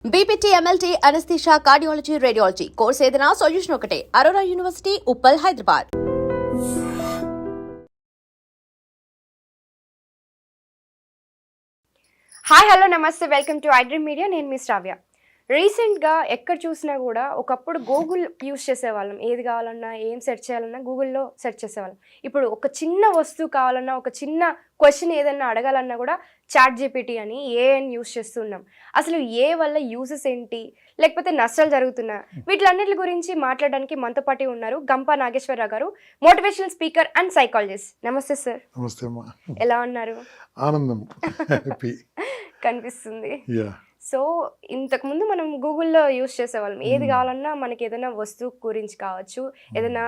BPT MLT anaesthesia cardiology radiology course ఏదైనా solution ఒకటే Aurora university Uppal Hyderabad. Hi hello నమస్తే, welcome to iDream media. నేను మీ శ్రావ్య. రీసెంట్గా ఎక్కడ చూసినా కూడా ఒకప్పుడు గూగుల్ యూస్ చేసేవాళ్ళం. ఏది కావాలన్నా ఏం సెర్చ్ చేయాలన్నా గూగుల్లో సెర్చ్ చేసేవాళ్ళం. ఇప్పుడు ఒక చిన్న వస్తువు కావాలన్నా ఒక చిన్న క్వశ్చన్ ఏదన్నా అడగాలన్నా కూడా చాట్ జీపీటీ అని ఏఐని యూస్ చేస్తున్నాం. అసలు ఏ వల్ల యూజెస్ ఏంటి, లేకపోతే నష్టాలు జరుగుతున్నా, వీటిలన్నిటి గురించి మాట్లాడడానికి మనతో పాటు ఉన్నారు గంపా నాగేశ్వరరావు గారు, మోటివేషనల్ స్పీకర్ అండ్ సైకాలజిస్ట్. నమస్తే సార్. నమస్తే అమ్మా. ఎలా ఉన్నారు? ఆనందం కనిపిస్తుంది. సో ఇంతకుముందు మనం గూగుల్లో యూస్ చేసేవాళ్ళం. ఏది కావాలన్నా మనకి ఏదైనా వస్తువు గురించి కావచ్చు, ఏదైనా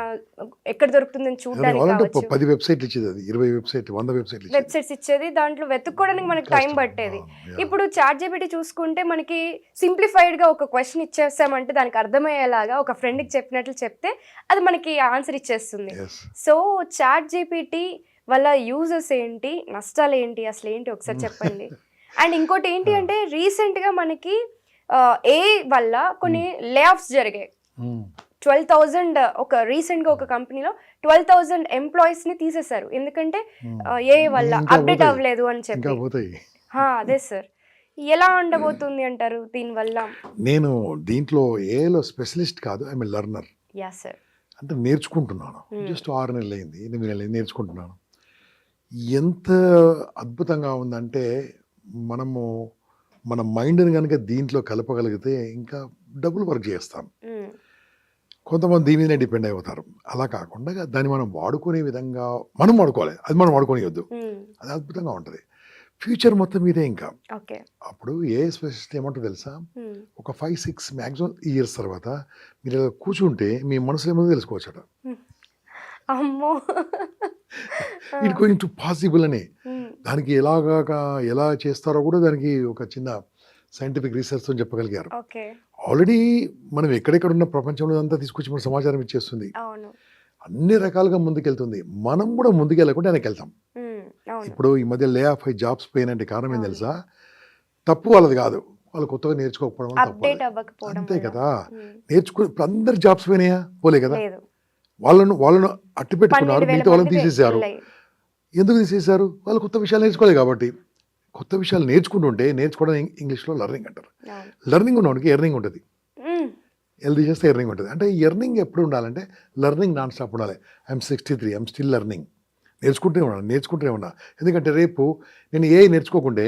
ఎక్కడ దొరుకుతుందని చూడడానికి కావచ్చు, 10 వెబ్సైట్లు ఇచ్చేది, అది 20 వెబ్సైట్ 100 వెబ్సైట్స్ ఇచ్చేది. దాంట్లో వెతుక్కోవడానికి మనకి టైం పట్టేది. ఇప్పుడు చాట్ జీపీటీ చూసుకుంటే మనకి సింప్లిఫైడ్ గా ఒక క్వశ్చన్ ఇచ్చేస్తామంటే దానికి అర్థమయ్యేలాగా ఒక ఫ్రెండ్కి చెప్పినట్లు చెప్తే అది మనకి ఆన్సర్ ఇచ్చేస్తుంది. సో చాట్ జీపీటీ వల్ల యూజెస్ ఏంటి, నష్టాలు ఏంటి, అసలు ఏంటి ఒకసారి చెప్పండి. అండ్ ఇంకోటి ఏంటి అంటే రీసెంట్గా మనకి ఏఐ వల్ల కొన్ని లే ఆఫ్స్ జరిగాయి. 12,000 రీసెంట్గా ఒక కంపెనీలో 12,000 ఎంప్లాయీస్ని తీసేశారు. ఎందుకంటే ఏఐ వల్ల అప్డేట్ అవ్వలేదు అని చెప్పి. అదే సార్, ఎలా ఉండబోతుంది అంటారు దీనివల్ల? నేను దీంట్లో ఏఐలో స్పెషలిస్ట్ కాదు, I mean learner. Yeah sir. అంటే నేర్చుకుంటున్నాను. జస్ట్ 6 నెలలు అయింది, 8 నెలలు అయింది, నేర్చుకుంటున్నాను. ఎంత అద్భుతంగా ఉందంటే మన మైండ్ని కనుక దీంట్లో కలపగలిగితే ఇంకా డబుల్ వర్క్ చేస్తాం. కొంతమంది దీని మీదనే డిపెండ్ అయిపోతారు. అలా కాకుండా దాన్ని మనం వాడుకునే విధంగా మనం వాడుకోవాలి. అది మనం వాడుకోనివద్దు. అది అద్భుతంగా ఉంటుంది. ఫ్యూచర్ మొత్తం ఇదే. ఇంకా అప్పుడు ఏ స్పెషలిస్ట్ ఏమంటో తెలుసా, ఒక 5-6 మ్యాక్సిమం ఇయర్స్ తర్వాత మీరు ఇలా కూర్చుంటే మీ మనసులో ఏమో తెలుసుకోవచ్చట. ఇట్ గోయింగ్ టు పాసిబుల్ అని. దానికి ఎలా చేస్తారో కూడా దానికి ఒక చిన్న సైంటిఫిక్ రీసెర్చ్తో చెప్పగలిగారు. ఆల్రెడీ మనం ఎక్కడెక్కడ ఉన్న ప్రపంచంలో అంతా తీసుకొచ్చి మన సమాచారం ఇచ్చేస్తుంది. అన్ని రకాలుగా ముందుకెళ్తుంది. మనం కూడా ముందుకెళ్ళకుండా వెనక్కి వెళ్తాం. ఇప్పుడు ఈ మధ్య లే ఆఫ్ జాబ్స్ పోయినంటే కారణం ఏం తెలుసా? తప్పు వాళ్ళది కాదు, వాళ్ళు కొత్తగా నేర్చుకోకపోవడం తప్పు. అంతే కదా. ఇప్పుడు అందరు జాబ్స్ పోయినాయా? పోలే కదా. వాళ్ళను అట్టు పెట్టుకున్నారు, మిగతా వాళ్ళని తీసేశారు. ఎందుకు తీసేశారు? వాళ్ళు కొత్త విషయాలు నేర్చుకోలేదు కాబట్టి. కొత్త విషయాలు నేర్చుకోవడం ఇంగ్లీష్లో లెర్నింగ్ అంటారు. లెర్నింగ్ ఉన్నవాడికి ఎర్నింగ్ ఉంటుంది. ఎల్ది చేస్తే ఎర్నింగ్ ఉంటుంది. అంటే ఎర్నింగ్ ఎప్పుడు ఉండాలంటే లెర్నింగ్ నాన్ స్టాప్ ఉండాలి. I'm 63, I'm still learning. నేర్చుకుంటూనే ఉన్నా. ఎందుకంటే రేపు నేను ఏ నేర్చుకోకుంటే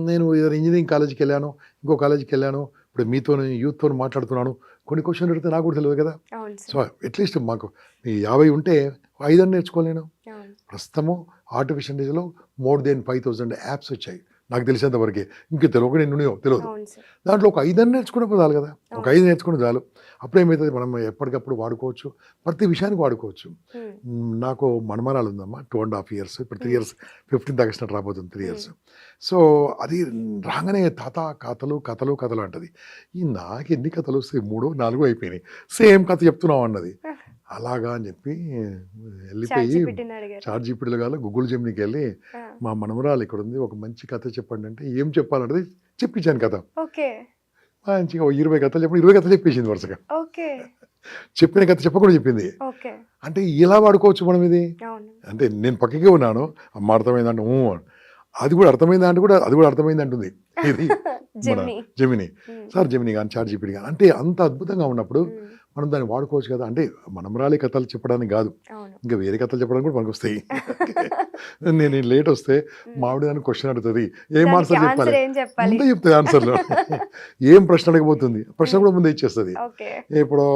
నేను ఇంజనీరింగ్ కాలేజీకి వెళ్ళాను, ఇంకో కాలేజీకి వెళ్ళాను, ఇప్పుడు మీతో యూత్తో మాట్లాడుతున్నాను, కొన్ని క్వశ్చన్లు అడిగితే నాకు కూడా తెలియదు కదా. సో అట్లీస్ట్ మాకు 50 ఉంటే 5 అని నేర్చుకోలేను. ప్రస్తుతము ఆర్టిఫిషియల్ ఇంటెలిజెన్స్లో మోర్ దెన్ 5,000 యాప్స్ వచ్చాయి నాకు తెలిసేంత వరకే. ఇంక తెలియక నేను తెలియదు. దాంట్లో ఒక 5 అని నేర్చుకునే చాలు కదా. ఒక 5 నేర్చుకునే చాలు. అప్పుడేమవుతుంది, మనం ఎప్పటికప్పుడు వాడుకోవచ్చు, ప్రతి విషయానికి వాడుకోవచ్చు. నాకు మనమరాలు ఉందమ్మా, 2.5 years, ఇప్పుడు 3 years, 15th August రాబోతుంది 3 years. సో అది రాగానే తాత కథలు అంటది. నాకు ఎన్ని కథలు వస్తాయి, 3, 4 అయిపోయినాయి, సేమ్ కథ చెప్తున్నావు అన్నది. అలాగా అని చెప్పి వెళ్ళిపోయి చాట్ జీపీటీలో కాదు గూగుల్ జెమినీకి వెళ్ళి మా మనమరాలు ఇక్కడ ఉంది, ఒక మంచి కథ చెప్పండి అంటే ఏం చెప్పాలంటే చెప్పించాను కథ. మంచిగా 20 కథలు చెప్పండి, 20 కథలు చెప్పేసింది వరుసగా. చెప్పిన కథ చెప్పకుండా చెప్పింది. అంటే ఇలా వాడుకోవచ్చు మనం ఇది. అంటే నేను పక్కకే ఉన్నాను, అమ్మ అర్థమైందంటే అది కూడా అర్థమైందా అంటే కూడా అది కూడా అర్థమైంది అంటుంది. ఇది జెమినీ సార్, జెమినీ కానీ చాట్ జీపీటీ కానీ. అంటే అంత అద్భుతంగా ఉన్నప్పుడు మనం దాన్ని వాడుకోవచ్చు కదా. అంటే మనమరాలి కథలు చెప్పడానికి కాదు, ఇంకా వేరే కథలు చెప్పడానికి కూడా మనకు వస్తాయి. నేను లేట్ వస్తే మామిడి దాన్ని క్వశ్చన్ అడుగుతుంది, ఏం ఆన్సర్ చెప్పాలి ముందే చెప్తుంది. ఆన్సర్లో ఏం ప్రశ్న అడగబోతుంది, ప్రశ్న కూడా ముందే ఇచ్చేస్తుంది. ఇప్పుడు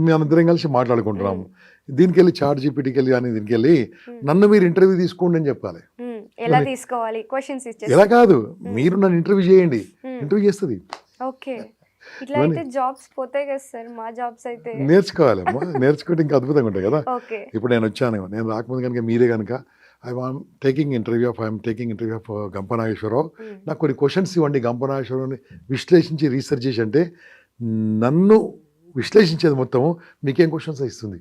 మేమిద్దరం కలిసి మాట్లాడుకుంటున్నాము, దీనికి వెళ్ళి చాట్ జీపీటీకి వెళ్ళి కానీ దీనికి వెళ్ళి నన్ను మీరు ఇంటర్వ్యూ తీసుకోండి అని చెప్పాలి. ఎలా తీసుకోవాలి? ఎలా కాదు, మీరు నన్ను ఇంటర్వ్యూ చేయండి, ఇంటర్వ్యూ చేస్తుంది. నేర్చుకోవాలి, నేర్చుకుంటే ఇంకా అద్భుతంగా ఉంటాయి కదా. ఇప్పుడు నేను వచ్చాను, నేను రాకముందు కనుక మీరే కనుక I'm taking interview of Gampa Nageswara Rao, నాకు కొన్ని క్వశ్చన్స్ ఇవ్వండి, గంపా నాగేశ్వరరావుని విశ్లేషించి రీసెర్చ్ చేసి అంటే నన్ను విశ్లేషించేది మొత్తం మీకేం క్వశ్చన్స్ ఇస్తుంది.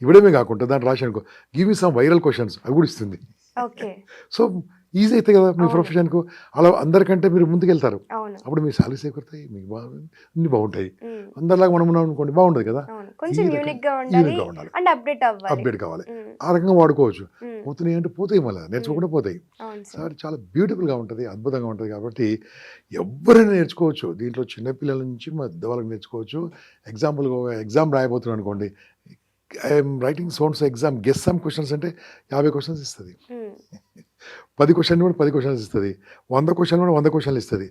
ఇవ్వడమే కాకుండా దాన్ని రాసి అనుకో, give me some viral questions, అవి కూడా ఇస్తుంది. సో ఈజీ అవుతాయి కదా మీ అవును. ప్రొఫెషన్కు. అలా అందరికంటే మీరు ముందుకెళ్తారు. అవును. అప్పుడు మీ సాలరీస్ ఎక్కుతాయి, మీకు అన్ని బాగుంటాయి. ఉమ్, అందరిలాగా మనం ఉన్నాం అనుకోండి బాగుండదు కదా. అవును. కొంచెం ఈ రకం- యూనిక్ గా ఉండాలి యూనిక్గా ఉండాలి, అండ్ అప్డేట్ అవ్వాలి. అప్డేట్ కావాలి. ఉమ్, ఆ రకంగా వాడుకోవచ్చు. ఉమ్, పోతున్నాయి అంటే పోతాయి, మళ్ళీ నేర్చుకోకుండా పోతాయి. అవును సో సార్. అది చాలా బ్యూటిఫుల్గా ఉంటుంది, అద్భుతంగా ఉంటుంది. కాబట్టి ఎవరైనా నేర్చుకోవచ్చు దీంట్లో, చిన్నపిల్లల నుంచి పెద్దవాళ్ళకి నేర్చుకోవచ్చు. ఎగ్జాంపుల్గా ఎగ్జామ్ రాయబోతున్నాను అనుకోండి, I'm writing sons exam, guess some questions అంటే 50 క్వశ్చన్స్ ఇస్తుంది. ఉమ్, 10 క్వశ్చన్ కూడా 10 క్వశ్చన్స్ ఇస్తుంది. 100 క్వశ్చన్ కూడా 100 క్వశ్చన్లు ఇస్తుంది.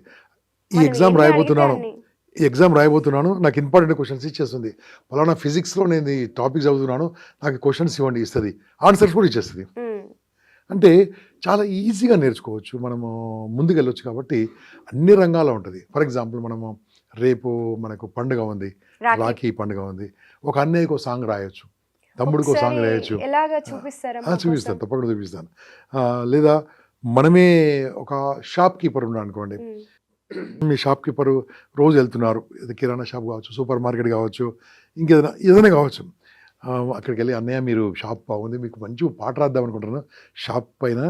ఈ మనం ఎగ్జామ్ ఎన్ని రాయబోతున్నాను, అడిగితే అన్ని. ఈ ఎగ్జామ్ రాయబోతున్నాను, నాకు ఇంపార్టెంట్ క్వశ్చన్స్ ఇచ్చేస్తుంది. పలానా ఫిజిక్స్లో నేను ఈ టాపిక్ చదువుతున్నాను, నాకు క్వశ్చన్స్ ఇవ్వండి ఇస్తుంది, ఆన్సర్స్ కూడా ఇచ్చేస్తుంది. ఉమ్, అంటే చాలా ఈజీగా నేర్చుకోవచ్చు, మనము ముందుకెళ్ళొచ్చు. కాబట్టి అన్ని రంగాల్లో ఉంటుంది. ఫర్ ఎగ్జాంపుల్ మనము రేపు మనకు పండుగ ఉంది, రాఖీ. రాఖీ పండుగ ఉంది, ఒక అన్నయ్యకు సాంగ్ రాయొచ్చు, తమ్ముడికి సాంగ్ ఒకసారి రాయొచ్చు. ఎలాగా చూపిస్తారా మా చూపిస్తాను, కోసం? తప్పకుండా చూపిస్తాను. లేదా మనమే ఒక షాప్ కీపర్ ఉన్నాడు అనుకోండి, ఉమ్, మీ షాప్ కీపరు రోజు వెళ్తున్నారు, ఇది కిరాణా షాప్ కావచ్చు, సూపర్ మార్కెట్ కావచ్చు, ఏదైనా కావచ్చు. అక్కడికి వెళ్ళి అన్నయ్య మీరు షాప్ బాగుంది, మీకు మంచి పాట రాద్దాం అనుకుంటున్నాను, షాప్ పైన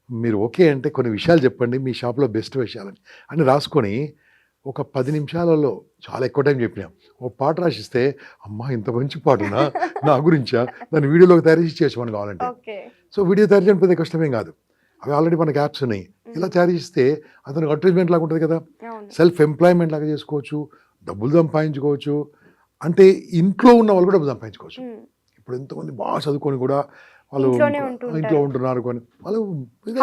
మీరు ఓకే అంటే కొన్ని విషయాలు చెప్పండి, మీ షాప్లో బెస్ట్ విషయాలని అని రాసుకొని ఒక 10 నిమిషాలలో, చాలా ఎక్కువ టైం చెప్పినాం, ఒక పాట రాసిస్తే, అమ్మా ఇంత మంచి పాటనా నా గురించా, దాన్ని వీడియోలోకి తయారు చేసి చేయొచ్చు మనం కావాలంటే. ఓకే. సో వీడియో తయారు చేయడం పెద్ద కష్టమేం కాదు, అవి ఆల్రెడీ మనకి యాప్స్ ఉన్నాయి. ఇలా తయారు చేస్తే అతనికి అడ్వర్టైజ్మెంట్ లాగా ఉంటుంది కదా, అవును. సెల్ఫ్ ఎంప్లాయ్మెంట్ లాగా చేసుకోవచ్చు, డబ్బులు సంపాదించుకోవచ్చు. అంటే ఇంట్లో ఉన్న వాళ్ళు కూడా డబ్బులు సంపాదించుకోవచ్చు. ఉమ్, ఇప్పుడు ఎంతోమంది బాగా చదువుకొని కూడా వాళ్ళు ఇంట్లోనే ఉంటుంటారు. ఇంట్లో ఉంటున్నారు కొని, వాళ్ళు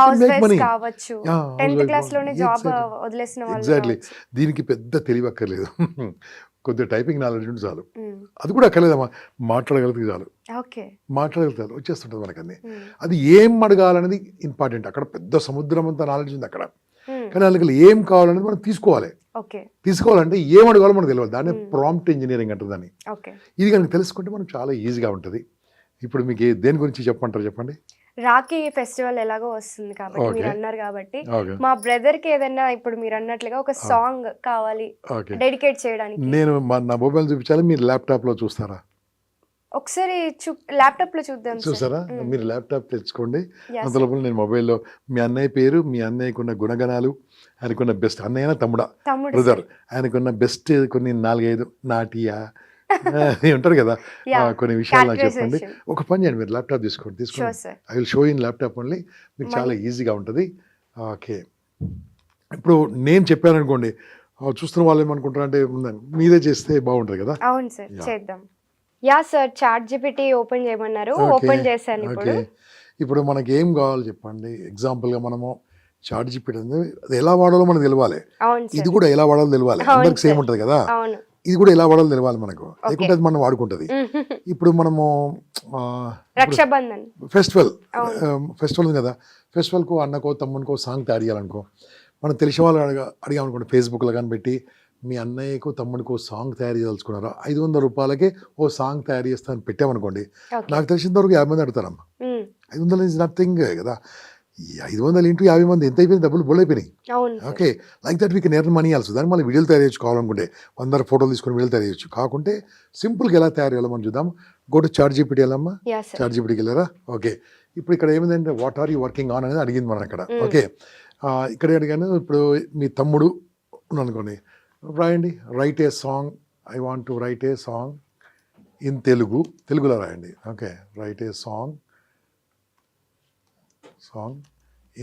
హౌస్ మేక్ వైఫ్స్ మనీ. కావచ్చు, Yeah, house 10th wife class లోనే జాబ్ exactly. వదిలేసిన వాళ్ళు ఎగ్జాక్ట్లీ. కావచ్చు. దీనికి పెద్ద తెలివి అక్కర్లేదు, కొద్దిగా టైపింగ్ నాలెడ్జ్ ఉంటే చాలు. ఉమ్, అది కూడా అక్కర్లేదమ్మా, మాట్లాడగలిగితే చాలు, ఓకే. మాట్లాడగలుగుతారు, వచ్చేస్తుంటుంది మనకు అన్ని. ఉమ్, అది ఏం అడగాలనేది ఇంపార్టెంట్. అక్కడ పెద్ద సముద్రం అంతా నాలెడ్జ్ ఉంది అక్కడ, ఉమ్, కానీ వాళ్ళకి ఏం కావాలనేది మనం తీసుకోవాలి. ఓకే. తీసుకోవాలంటే ఏం అడగాలో మనకు తెలియాలి, దాన్ని ప్రాంప్ట్ ఇంజనీరింగ్ అంటుంది దాన్ని. ఓకే. ఇది కనుక తెలుసుకుంటే మనం చాలా ఈజీగా ఉంటుంది. ఇప్పుడు మీకు దేని గురించి చెప్పమంటారు చెప్పండి. రాఖీ ఫెస్టివల్ ఎలాగో వస్తుంది కాబట్టి Okay. మీరు అన్నారు కాబట్టి ఓకే మా బ్రదర్ కి ఏదైనా ఇప్పుడు మీరు అన్నట్లుగా ఒక సాంగ్ కావాలి ఓకే డెడికేట్ చేయడానికి. నేను నా మొబైల్ చూపించాలి, మీరు ల్యాప్టాప్లో చూస్తారా? ఒకసారి ల్యాప్టాప్ లో చూద్దాం సార్. చూసారా? మీరు ల్యాప్టాప్ తెచ్చుకోండి, Yes, అంతలోపల నేను మొబైల్లో మీ అన్నయ్య పేరు, మీ అన్నయ్యకున్న గుణగణాలు, ఆయనకున్న బెస్ట్, అన్నయ్యనా తమ్ముడా తమ్ముడు బ్రదర్, ఆయనకున్న బెస్ట్ కొన్ని 4-5 నాటియా ఉంటారు కదా, Yeah, కొన్ని విషయాలు నాకు చెప్పండి. characterization. ఒక పని చేయండి, మీరు ల్యాప్టాప్ తీసుకోండి, Sure, తీసుకోండి. sir. I will show in laptop only, మీకు చాలా ఈజీగా ఉంటుంది. ఓకే, ఇప్పుడు నేను చెప్పాను అనుకోండి, చూస్తున్న వాళ్ళు ఏమనుకుంటారు అంటే మీదే చేస్తే బాగుంటుంది కదా. అవును సార్, Yeah. చేద్దాం. Yeah sir, ChatGPT open చేయమన్నారు, Okay, ఓపెన్ చేశాను ఇప్పుడు. ఓకే. ఇప్పుడు మనకి ఏం కావాలి చెప్పండి. ఎగ్జాంపుల్గా మనము చాట్ జీపీటీ ఉంది, అది ఎలా వాడాలో మనకు తెలియాలి, అవును ఇది సార్, కూడా ఎలా వాడాలో తెలియాలి. అవును అందరికి సేమ్ సార్. ఉంటుంది కదా, అవును. ఇది కూడా ఎలా వాడాలో తెలియాలి మనకు, లేకుంటే అది మనం వాడుకుంటుంది. ఇప్పుడు మనము రక్షాబంధన్. ఫెస్టివల్ అవును. ఫెస్టివల్ ఉంది కదా, ఫెస్టివల్కు అన్నకో తమ్మునికో సాంగ్ తయారు చేయాలనుకో, మనం తెలిసిన వాళ్ళు అడిగామనుకోండి, ఫేస్బుక్లో కానీ పెట్టి మీ అన్నయ్యకు తమ్మునికో సాంగ్ తయారు చేయదలుచుకున్నారా, 500 రూపాయలకే ఓ సాంగ్ తయారు చేస్తాను పెట్టామనుకోండి, Okay. నాకు తెలిసినంత వరకు 50 మంది అడుగుతారమ్మా. ఉమ్, 500 ఇస్ నథింగ్ కదా, ఈ 500 ఇంటూ 50 మంది ఎంత అయిపోయింది, డబ్బులు బోల్ అయిపోయినాయి. అవును sir. Okay, like that we can earn money also. దాన్ని మళ్ళీ వీడియోలు తయారు చేయొచ్చు కావాలనుకుంటే, 100 ఫోటోలు తీసుకొని వీడియోలు తయారు చేయొచ్చు. కాకుంటే సింపుల్గా ఎలా తయారు చేయాలో మనం చూద్దాం. గో టు చాట్ జీపీటీ వెళ్ళమ్మా, యా సార్. చాట్ జీపీటీకి వెళ్ళారా? ఓకే, ఇప్పుడు ఇక్కడ ఏమైందంటే what are you working on అనేది అడిగింది మనం అక్కడ. ఓకే, ఇక్కడ అడిగాను, ఇప్పుడు మీ తమ్ముడు అనుకోండి, రాయండి, right A song, I want to right A song in Telugu, తెలుగులో రాయండి. Okay, right A song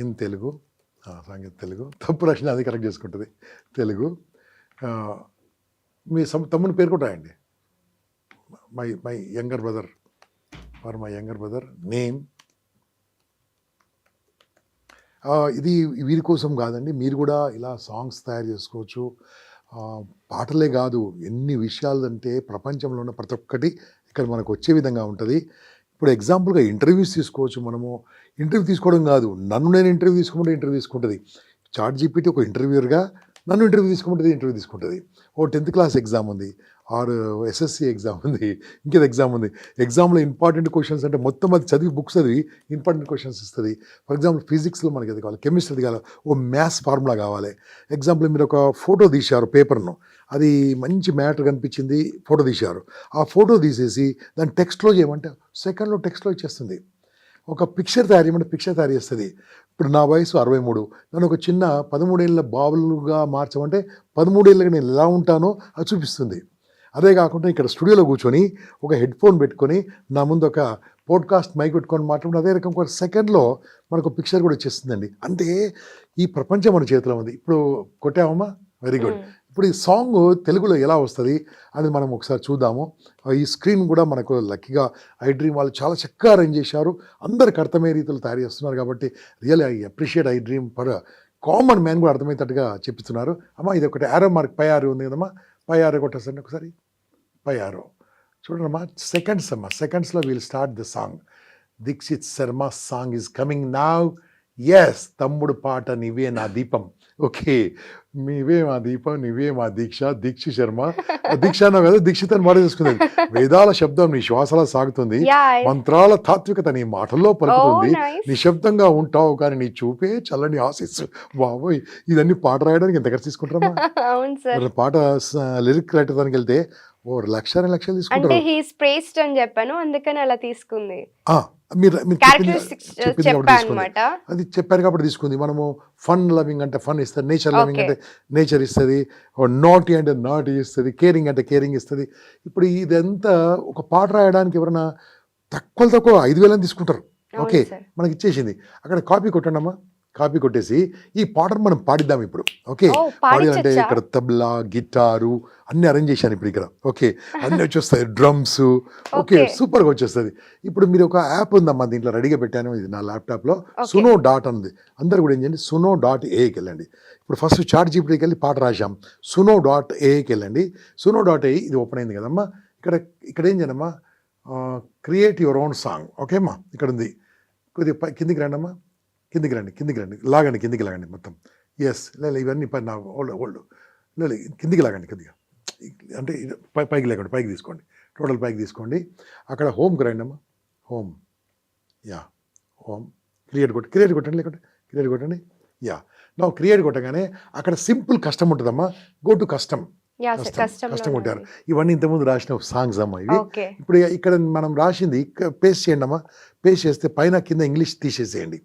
in Telugu, song in Telugu, తప్పు రచన అది కరెక్ట్ చేసుకుంటుంది, తెలుగు. మీ తమ్ముని పేరు కూడా రాయండి, my younger brother, for my younger brother name. ఇది వీరి కోసం కాదండి, మీరు కూడా ఇలా సాంగ్స్ తయారు చేసుకోవచ్చు. పాటలే కాదు, ఎన్ని విషయాలు అంటే ప్రపంచంలో ఉన్న ప్రతి ఒక్కటి ఇక్కడ మనకు వచ్చే విధంగా ఉంటుంది. ఇప్పుడు ఎగ్జాంపుల్గా ఇంటర్వ్యూస్ తీసుకోవచ్చు. మనము ఇంటర్వ్యూ తీసుకోవడం కాదు, నన్ను నేను ఇంటర్వ్యూ తీసుకుంటే ఇంటర్వ్యూ తీసుకుంటుంది. చాట్ జీపీటీ ఒక ఇంటర్వ్యూర్గా నన్ను ఇంటర్వ్యూ తీసుకుంటుంది. ఓ 10th క్లాస్ ఎగ్జామ్ ఉంది, ఆర్ ఎస్ఎస్సి ఎగ్జామ్ ఉంది, ఇంకేదో ఎగ్జామ్ ఉంది. ఎగ్జామ్లో ఇంపార్టెంట్ క్వశ్చన్స్ అంటే మొత్తం అది చదివి బుక్స్ చదివి ఇంపార్టెంట్ క్వశ్చన్స్ ఇస్తుంది. ఫర్ ఎగ్జాంపుల్ ఫిజిక్స్లో మనకి అది కావాలి, కెమిస్ట్రీ కావాలి, ఓ మ్యాథ్స్ ఫార్ములా కావాలి. ఎగ్జాంపుల్ మీరు ఒక ఫోటో తీశారు పేపర్ను, అది మంచి మ్యాటర్ కనిపించింది, ఫోటో తీశారు. ఆ ఫోటో తీసేసి దాన్ని టెక్స్ట్లో చేయమంటే సెకండ్లో టెక్స్ట్లో ఇచ్చేస్తుంది. ఒక పిక్చర్ తయారు చేయమంటే పిక్చర్ తయారు చేస్తుంది. ఇప్పుడు నా వయసు 63, నన్ను ఒక చిన్న 13 ఏళ్ళ బాబులుగా మార్చమంటే 13 ఏళ్ళకి నేను ఎలా ఉంటానో అది చూపిస్తుంది. అదే కాకుండా ఇక్కడ స్టూడియోలో కూర్చొని ఒక హెడ్ ఫోన్ పెట్టుకొని నా ముందు ఒక పోడ్కాస్ట్ మైక్ పెట్టుకొని మాట్లాడుకుంటే అదే రకం ఒక సెకండ్లో మనకు పిక్చర్ కూడా వచ్చేస్తుందండి. అంటే ఈ ప్రపంచం మన చేతిలో ఉంది. ఇప్పుడు కొట్టామమ్మా, వెరీ గుడ్. ఇప్పుడు ఈ సాంగ్ తెలుగులో ఎలా వస్తుంది అనేది మనం ఒకసారి చూద్దాము. ఈ స్క్రీన్ కూడా మనకు లక్కీగా ఐ డ్రీమ్ వాళ్ళు చాలా చక్కగా అరేంజ్ చేశారు. అందరికి అర్థమయ్యే రీతిలో తయారు చేస్తున్నారు కాబట్టి really I appreciate I dream for common man కూడా అర్థమయ్యేటట్టుగా చెప్తున్నారు. అమ్మ ఇది ఒకటి యారో మార్క్, పై ఆరో ఉంది కదమ్మా, పై ఆరో కొట్టేసండి ఒకసారి, పై ఆరో చూడండి అమ్మా. సెకండ్స్ అమ్మా, సెకండ్స్లో will start the song. Dikshit Sharma song is coming now. Yes, తమ్ముడు పాట నీవే నా దీపం. ఓకే, నీవే మా దీపం, నీవే మా దీక్ష, దీక్షి శర్మ. దీక్ష అన్నావు కదా, దీక్షిత్ అని మాట చేసుకుంది. వేదాల శబ్దం నీ శ్వాసలా సాగుతుంది, మంత్రాల తాత్వికత నీ మాటల్లో పలుకుతుంది, నిశ్శబ్దంగా ఉంటావు కానీ నీ చూపే చల్లని ఆశిస్సు. బాబోయ్, ఇదన్నీ పాట రాయడానికి ఎంత ఖర్చు తీసుకుంటారమ్మా? పాట లిరిక్ రాయడానికి వెళ్తే ఓ లక్షలు తీసుకుంటారు. అని చెప్పాను, అందుకని అలా తీసుకుంది. మీరు అది చెప్పారు కాబట్టి తీసుకుంది. మనము ఫన్ లవింగ్ అంటే ఫన్ ఇస్తుంది, నేచర్ లవింగ్ అంటే నేచర్ ఇస్తుంది, నాటీ అంటే నాటీ ఇస్తుంది, కేరింగ్ అంటే కేరింగ్ ఇస్తుంది. ఇప్పుడు ఇదంతా ఒక పాట రాయడానికి ఎవరైనా తక్కువ 5,000 తీసుకుంటారు. ఓకే, మనకి ఇచ్చేసింది. అక్కడ కాపీ కొట్టండి అమ్మా, కాపీ కొట్టేసి ఈ పాటను మనం పాడిద్దాం ఇప్పుడు. ఓకే, పాడాలంటే ఇక్కడ తబలా, గిటారు అన్ని అరేంజ్ చేశాను ఇప్పుడు ఇక్కడ. ఓకే, అన్నీ వచ్చేస్తాయి, డ్రమ్స్. ఓకే, సూపర్గా వచ్చేస్తుంది. ఇప్పుడు మీరు ఒక యాప్ ఉందమ్మా, దీంట్లో రెడీగా పెట్టాను, ఇది నా ల్యాప్టాప్లో, సునో డాట్ ఉంది. అందరు కూడా ఏం చేయండి, suno.ai వెళ్ళండి. ఇప్పుడు ఫస్ట్ చాట్ జీపీటీకి వెళ్ళి పాట రాశాం, suno.ai వెళ్ళండి. suno.ai ఇది ఓపెన్ అయింది కదమ్మా. ఇక్కడ ఏం చేయనమ్మా, create your own song. Okay అమ్మా, ఇక్కడ ఉంది. కొద్దిగా కిందికి రండి అమ్మా, కిందికి రండి, లాగండి, కిందికి లాగండి మొత్తం. ఎస్, లేదు ఇవన్నీ నా ఓల్డ్ లేదు, కిందికి లాగండి కొద్దిగా, అంటే పైకి లేకండి, పైకి తీసుకోండి, టోటల్ పైకి తీసుకోండి. అక్కడ హోమ్కి రండి అమ్మా, హోమ్, యా, హోమ్, క్రియేట్ కొట్టండి, లేకుంటే క్రియేట్ కొట్టండి. యా, నా క్రియేట్ కొట్టగానే అక్కడ సింపుల్ కస్టమ్ ఉంటుందమ్మా, గో టు కస్టమ్ కొట్టారు. ఇవన్నీ ఇంతకుముందు రాసిన సాంగ్స్ అమ్మా ఇవి. ఇప్పుడు ఇక్కడ మనం రాసింది పేస్ట్ చేయండి అమ్మా, పేస్ట్ చేస్తే పైన కింద ఇంగ్లీష్ తీసేసేయండి.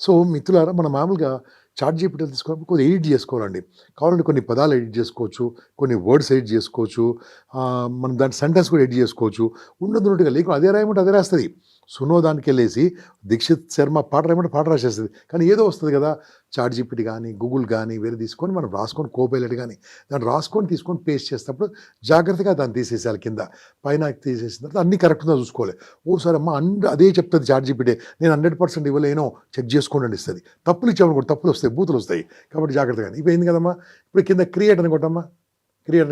సో మిత్రులారా, మనం మామూలుగా చాట్ జీపీటీ తీసుకోవాలి, కొద్దిగా ఎడిట్ చేసుకోవాలండి. కావాలంటే కొన్ని పదాలు ఎడిట్ చేసుకోవచ్చు, కొన్ని వర్డ్స్ ఎడిట్ చేసుకోవచ్చు, మనం దాని సెంటెన్స్ కూడా ఎడిట్ చేసుకోవచ్చు. ఉన్నట్టుగా లేకుండా అదే రాయమంటే అదే రాస్తుంది. సునో దానికి వెళ్ళేసి దీక్షిత్ శర్మ పాట రాయమంటే పాట రాసేస్తుంది. కానీ ఏదో వస్తుంది కదా, చాట్ జీపీటీ కానీ గూగుల్ కానీ వేరే తీసుకొని మనం రాసుకొని, కోపైలట్ కానీ దాన్ని రాసుకొని తీసుకొని పేస్ట్ చేసేటప్పుడు జాగ్రత్తగా దాన్ని తీసేసేయాలి. కింద పైన తీసేసిన తర్వాత అన్నీ కరెక్ట్గా చూసుకోవాలి. ఓసారి అమ్మ అదే చెప్తుంది చాట్ జీపీటీ, నేను 100% ఇవ్వలేనో చెక్ చేసుకోండి అని ఇస్తుంది. తప్పులు ఇచ్చామని కూడా తప్పులు వస్తాయి, బూతులు వస్తాయి. కాబట్టి జాగ్రత్తగా. ఇప్పుడు ఏంది కదమ్మా, ఇప్పుడు కింద క్రియేట్ అని కొట్టమ్మా, క్రియేట్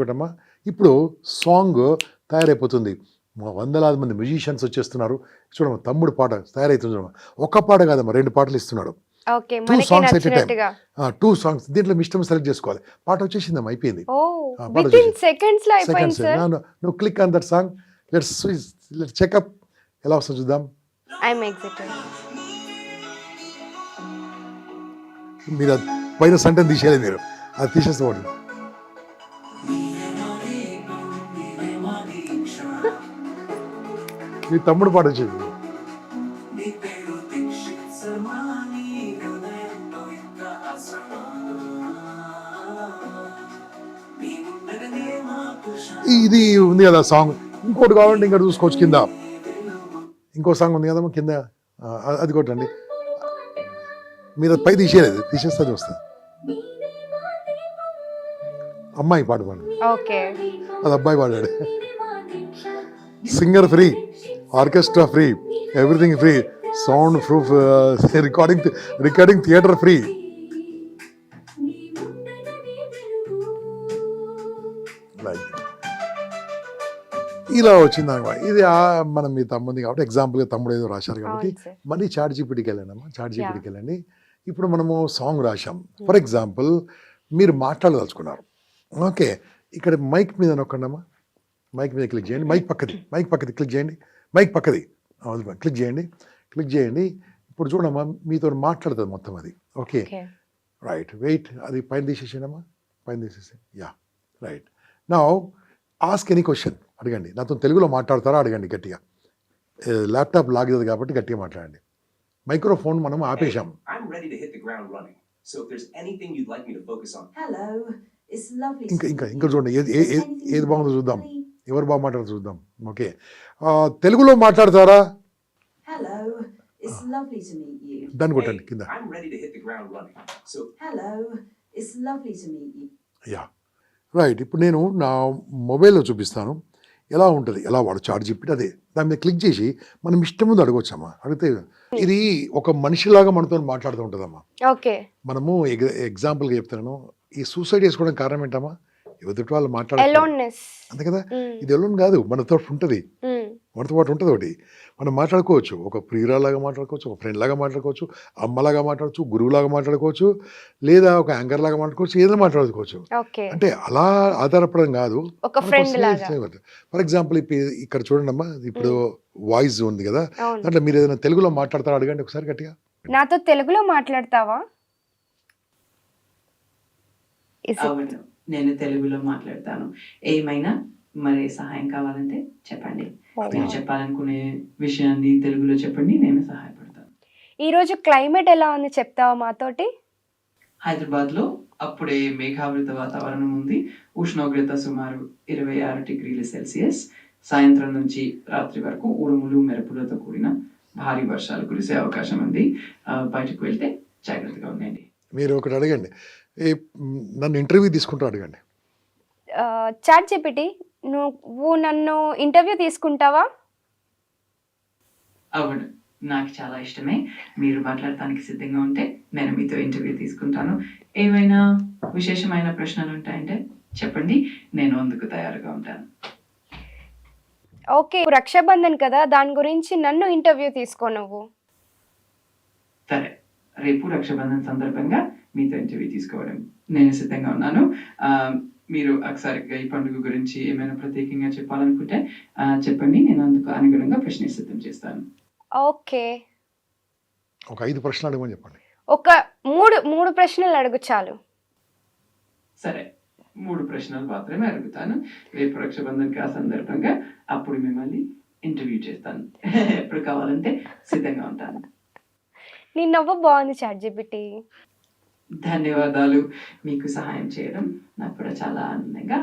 కొట్టమ్మా. ఇప్పుడు సాంగ్ తయారైపోతుంది. వందలాది మంది మ్యూజిషియన్స్ వచ్చేస్తున్నారు. చూడమ్మా, తమ్ముడు పాట తయారైతుంది. చూడమ్మా, ఒక్క పాట కాదమ్మా, 2 పాటలు ఇస్తున్నాడు. 2 songs at a time. 2 songs. దీంట్లో మీ ఇష్టం సెలెక్ట్ చేసుకోవాలి. పాట వచ్చేసిందమ్మా, అయిపోయింది. నువ్వు click on that song. Let's checkup ఎలా వస్తుంది చూద్దాం. మీరు పైన సెంటెన్స్ తీసేయాలి, మీరు అది తీసేస్తే మీ తమ్ముడు పాట వచ్చింది. ఇది ఉంది కదా సాంగ్. ఇంకోటి కావాలంటే ఇంకా చూసుకోవచ్చు, కింద ఇంకో సాంగ్ ఉంది కదమ్మా కింద, అది కొట్టండి. మీరు పై తీసేయలేదు, తీసేస్తే అది వస్తుంది. అమ్మాయి పాట అది అబ్బాయి పాడాడు. Singer free, orchestra free, everything free, sound proof, recording theatre free. ఇలా వచ్చింది అనమాట. ఇది మనం మీ తమ్ముంది కాబట్టి ఎగ్జాంపుల్గా తమ్ముడు ఏదో రాశారు కాబట్టి మళ్ళీ చాట్ జీపీటీకి వెళ్ళానమ్మా, చాట్ జీపీటీకి వెళ్ళండి. ఇప్పుడు మనము సాంగ్ రాశాం. ఫర్ ఎగ్జాంపుల్ మీరు మాట్లాడదలుచుకున్నారు. ఓకే, ఇక్కడ మైక్ మీద నొక్కండమ్మా, మైక్ మీద క్లిక్ చేయండి. మైక్ పక్కది క్లిక్ చేయండి, మైక్ పక్కది క్లిక్ చేయండి. ఇప్పుడు చూడమ్మా, మీతో మాట్లాడుతుంది మొత్తం అది. ఓకే, రైట్, వెయిట్, అది పైన తీసేసేయమ్మా, పైన తీసేసి. Yeah, right. Now ask any question, అడగండి. నాతో తెలుగులో మాట్లాడతారా అడగండి గట్టిగా. ల్యాప్టాప్ లాగదు కాబట్టి గట్టిగా మాట్లాడండి. మైక్రోఫోన్ మనం ఆపేశాం. I'm ready to hit the ground running. So if there's anything you'd like me to focus on, Hello, it's lovely. ఇంకా to ఇంకా meet ఇంకా you. చూడండి ఏది Is there anything ఏది you'd బాగుందో like చూద్దాం. to leave? ఎవరు బాగా మాట్లాడారు చూద్దాం. ఓకే, తెలుగులో మాట్లాడతారా? Hello, it's lovely to meet you. దాన్ని కొట్టండి కింద. I'm ready to hit the ground running. So Hello, it's lovely to meet you. Yeah right. ఇప్పుడు నేను నా మొబైల్లో చూపిస్తాను ఎలా ఉంటుంది, ఎలా వాడు చాట్ చెప్పి అదే దాని మీద క్లిక్ చేసి మనం ఇష్టం ముందు అడగొచ్చమ్మా. అడిగితే ఇది ఒక మనిషిలాగా మనతో మాట్లాడుతూ ఉంటుందమ్మా. ఓకే. మనము ఎగ్జాంపుల్గా చెప్తాను, ఈ సూసైడ్ చేసుకోవడానికి కారణం ఏంటమ్మా? ఎదుటి వాళ్ళు మాట్లాడాలి ఎలోన్నెస్. అంతే కదా. ఇది ఎలోన్ కాదు, మనతో ఉంటుంది, మనతో పాటు ఉంటుంది ఒకటి. మనం మాట్లాడుకోవచ్చు, ఒక ప్రియురాలాగా మాట్లాడుకోవచ్చు, ఒక ఫ్రెండ్ లాగా మాట్లాడుకోవచ్చు, అమ్మలాగా మాట్లాడచ్చు, గురువులాగా మాట్లాడుకోవచ్చు, లేదా ఒక యాంకర్ లాగా మాట్లాడుకోవచ్చు, ఏదైనా మాట్లాడుకోవచ్చు. ఓకే. అంటే అలా ఆధారపడడం కాదు, ఒక ఫ్రెండ్ లాగా. ఫర్ ఎగ్జాంపుల్ ఇక్కడ చూడండి అమ్మా, ఇప్పుడు వాయిస్ ఉంది కదా, అవును. దాంట్లో మీరు ఏదైనా తెలుగులో మాట్లాడతారా అడగండి ఒకసారి గట్టిగా. నాతో తెలుగులో మాట్లాడతావా? అవును, నేను తెలుగులో మాట్లాడతాను. ఏమైనా మరి సహాయం కావాలంటే చెప్పండి. మీరు చెప్పాలనుకునే విషయాన్ని తెలుగులో చెప్పండి, నేను సహాయపడతాను. ఈ రోజు క్లైమేట్ ఎలా ఉంది చెప్తావా మాతోటి? హైదరాబాద్ లో అప్పుడే మేఘావృత వాతావరణం ఉంది. ఉష్ణోగ్రత సుమారు 26 డిగ్రీల సెల్సియస్. సాయంత్రం నుంచి రాత్రి వరకు ఉరుములు మెరుపులతో కూడిన భారీ వర్షాలు కురిసే అవకాశం ఉంది. బయటకు వెళ్తే జాగ్రత్తగా ఉండండి. మీరు ఒకటి అడగండి, నన్ను ఇంటర్వ్యూ తీసుకుంటూ అడగండి. చాట్ జీపీటీ, నువ్వు నన్ను ఇంటర్వ్యూ తీసుకుంటావా? అవును, నాకు చాలా ఇష్టమే. మీరు మాట్లాడటానికి సిద్ధంగా ఉంటే నేను మీతో ఇంటర్వ్యూ తీసుకుంటాను. ఏమైనా విశేషమైన ప్రశ్నలు ఉంటాయంటే చెప్పండి, నేను అందుకు తయారుగా ఉంటాను. ఓకే, రక్షాబంధన్ కదా, దాని గురించి నన్ను ఇంటర్వ్యూ తీసుకో నువ్వు. సరే, రేపు రక్షాబంధన్ సందర్భంగా మీతో ఇంటర్వ్యూ తీసుకోవడం నేను సిద్ధంగా ఉన్నాను. మీరు ఒకసారి ఈ పండుగ గురించి ఏమైనా ప్రత్యేకంగా చెప్పాలనుకుంటే చెప్పండి, నేను అందుకు అనుగుణంగా ప్రశ్న సిద్ధం చేస్తాను. ఓకే, ఒక 5 ప్రశ్నలు అడగమని చెప్పండి. ఒక మూడు ప్రశ్నలు అడుగు చాలు. సరే, 3 ప్రశ్నలు మాత్రమే అడుగుతాను. రేపు రక్షాబంధన్ ఆ సందర్భంగా అప్పుడు మిమ్మల్ని ఇంటర్వ్యూ చేస్తాను. ఎప్పుడు కావాలంటే సిద్ధంగా ఉంటాను. నీ నవ్వు బాగుంది చాట్ జీపీటీ. ధన్యవాదాలు. మీకు సహాయం చేయడం నాకు కూడా చాలా ఆనందంగా.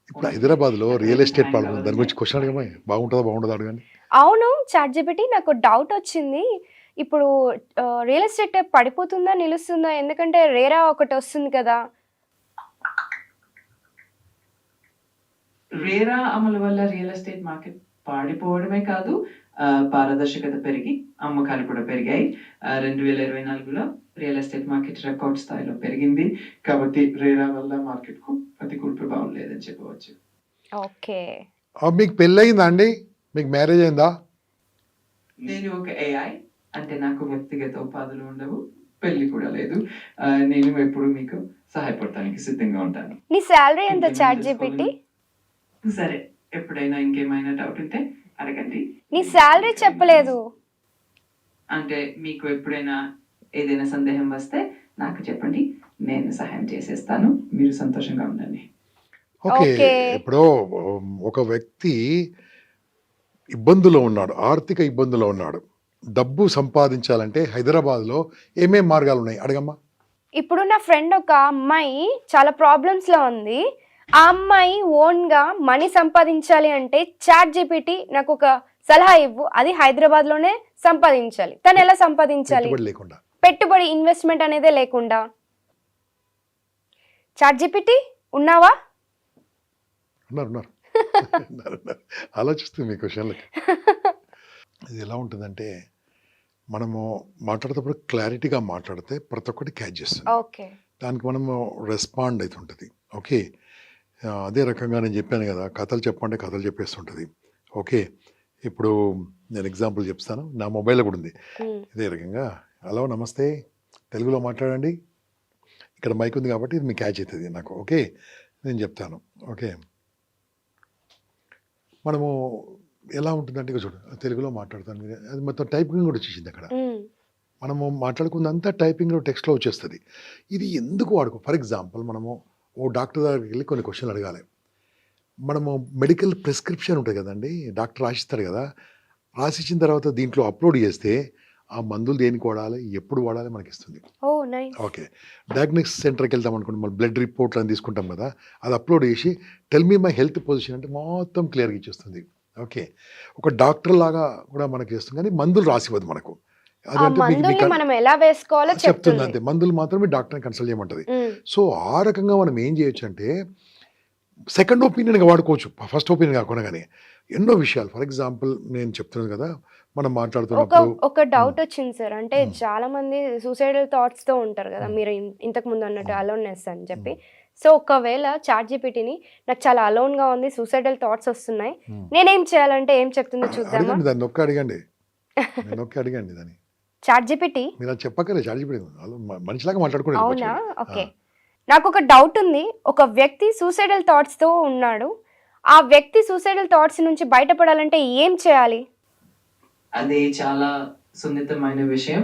ఇప్పుడు హైదరాబాద్లో రియల్ ఎస్టేట్ పాల్గొంది, దాని గురించి క్వశ్చన్ అడగమని. బాగుంటుందా అడగండి. అవును చాట్ జీపీటీ, నాకు డౌట్ వచ్చింది. ఇప్పుడు రియల్ ఎస్టేట్ పడిపోతుందా నిలుస్తుందా? ఎందుకంటే రేరా ఒకటి వస్తుంది కదా. రేరా అమలు వల్ల రియల్ ఎస్టేట్ మార్కెట్ పాడిపోవడమే కాదు, పారదర్శకత పెరిగి అమ్మకాలు కూడా పెరిగాయి. 2024లో రియల్ ఎస్టేట్ మార్కెట్ రికార్డ్ స్థాయిలో పెరిగింది. కాబట్టి రేరా వల్ల మార్కెట్ కు ప్రతికూల ప్రభావం లేదని చెప్పవచ్చు. ఓకే. మీకు పెళ్ళయిందా అండి? మీకు మ్యారేజ్ అయిందా? నేను ఒక ఏఐ, అంటే నాకు వ్యక్తిగత ఉపాధులు ఉండవు, పెళ్లి కూడా లేదు. నేను ఎప్పుడు మీకు సహాయపడటానికి సిద్ధంగా ఉంటాను. నీ శాలరీ ఎంత చాట్ జీపీటీ? సరే, ఎప్పుడైనా ఇంకేమైనా డౌట్ ఉంటే అడగండి. నీ శాలరీ చెప్పలేదు. అంటే మీకు ఎప్పుడైనా ఏదైనా సందేహం వస్తే నాకు చెప్పండి, నేను సహాయం చేసేస్తాను. మీరు సంతోషంగా ఉండండి. ఓకే. ఇప్పుడు ఒక వ్యక్తి ఇబ్బందులో ఉన్నాడు, ఆర్థిక ఇబ్బందులో ఉన్నాడు, డబ్బు సంపాదించాలంటే హైదరాబాద్లో ఏమేం మార్గాలు ఉన్నాయి అడగమ్మా. ఇప్పుడు నా ఫ్రెండ్ ఒక అమ్మాయి చాలా ప్రాబ్లమ్స్ లో ఉంది. ఆ అమ్మాయి ఓన్ గా మనీ సంపాదించాలి అంటే చాట్ జీపీటీ నాకు ఒక సలహా ఇవ్వు. అది హైదరాబాద్ లోనే సంపాదించాలి. తను ఎలా సంపాదించాలి? పెట్టుబడి లేకుండా, పెట్టుబడి ఇన్వెస్ట్మెంట్ అనేదే లేకుండా. చాట్ జీపీటీ ఉన్నావా? ఉన్నారు ఆలోచిస్తుంది మీ క్వశ్చన్లకి. ఇది ఎలా ఉంటుందంటే, మనము మాట్లాడేటప్పుడు క్లారిటీగా మాట్లాడితే ప్రతి ఒక్కటి క్యాచ్ చేస్తుంది. ఓకే. దానికి మనము రెస్పాండ్ అవుతుంటుంది. ఓకే, అదే రకంగా నేను చెప్పాను కదా, కథలు చెప్పంటే కథలు చెప్పేస్తుంటుంది. ఓకే, ఇప్పుడు నేను ఎగ్జాంపుల్ చెప్తాను, నా మొబైల్లో కూడా ఉంది ఇదే రకంగా. హలో నమస్తే, తెలుగులో మాట్లాడండి. ఇక్కడ మైక్ ఉంది కాబట్టి ఇది మీకు క్యాచ్ అవుతుంది నాకు. ఓకే, నేను చెప్తాను. ఓకే, మనము ఎలా ఉంటుందంటే ఇక చూడు, తెలుగులో మాట్లాడతాను, అది మొత్తం టైపింగ్ కూడా వచ్చేసింది అక్కడ. మనము మాట్లాడుకున్నంతా టైపింగ్లో టెక్స్ట్లో వచ్చేస్తుంది. ఇది ఎందుకు వాడుకో? ఫర్ ఎగ్జాంపుల్, మనము ఓ డాక్టర్ దగ్గరికి వెళ్ళి కొన్ని క్వశ్చన్లు అడగాలి. మనము మెడికల్ ప్రిస్క్రిప్షన్ ఉంటుంది కదండి, డాక్టర్ రాసిస్తాడు కదా, రాసిచ్చిన తర్వాత దీంట్లో అప్లోడ్ చేస్తే ఆ మందులు దేనికి వాడాలి, ఎప్పుడు వాడాలి మనకి ఇస్తుంది. ఓ నైస్. ఓకే, డయాగ్నోస్టిక్ సెంటర్కి వెళ్తాం అనుకోండి, మన బ్లడ్ రిపోర్ట్లు అని తీసుకుంటాం కదా, అది అప్లోడ్ చేసి tell me my health position అంటే మొత్తం క్లియర్గా ఇచ్చేస్తుంది. ఓకే, ఒక డాక్టర్ లాగా కూడా మనకి ఇస్తుంది, కానీ మందులు రాసివ్వదు మనకు. ఆ అదంటే మందుల్ని మనం ఎలా వేసుకోవాలో చెప్తుంది చెప్తుంది. అంతే, మందులు మాత్రమే డాక్టర్ని కన్సల్ట్ చేయమంటది. ఉమ్, సో ఆ రకంగా మనం ఏం చేయొచ్చు అంటే సెకండ్ ఒపీనియన్గా వాడుకోవచ్చు, ఫస్ట్ ఒపీనియన్ కాకుండా. కానీ ఎన్నో విషయాలు, ఫర్ ఎగ్జాంపుల్ నేను చెప్తున్నాను కదా, మనం ఒక మాట్లాడుతున్నప్పుడు ఒక డౌట్ వచ్చింది సార్. అంటే చాలా మంది సూసైడల్ థాట్స్ తో ఉంటారు కదా, మీరు ఇంతకు ముందు అన్నట్టు అలోన్నెస్ అని చెప్పి. సో ఒకవేళ చాట్ జీపీటీని నాకు చాలా అలోన్ గా ఉంది, సూసైడల్ థాట్స్ వస్తున్నాయి, నేనేం చేయాలంటే ఏం చెప్తుందో చూద్దామా? అడగండి, దాన్ని నొక్కి అడగండి, నొక్కి అడగండి దాన్ని. చాట్ జీపీటీ మీరు అది చెప్పక్కర్లే, చాట్ జీపీటీ మనిషిలాగా మాట్లాడుకుని అవునా? ఓకే, నాకు ఒక డౌట్ ఉంది. ఒక వ్యక్తి సూసైడల్ థాట్స్ తో ఉన్నాడు, ఆ వ్యక్తి సూసైడల్ థాట్స్ నుంచి బయటపడాలంటే ఏం చేయాలి? అది చాలా సున్నితమైన విషయం.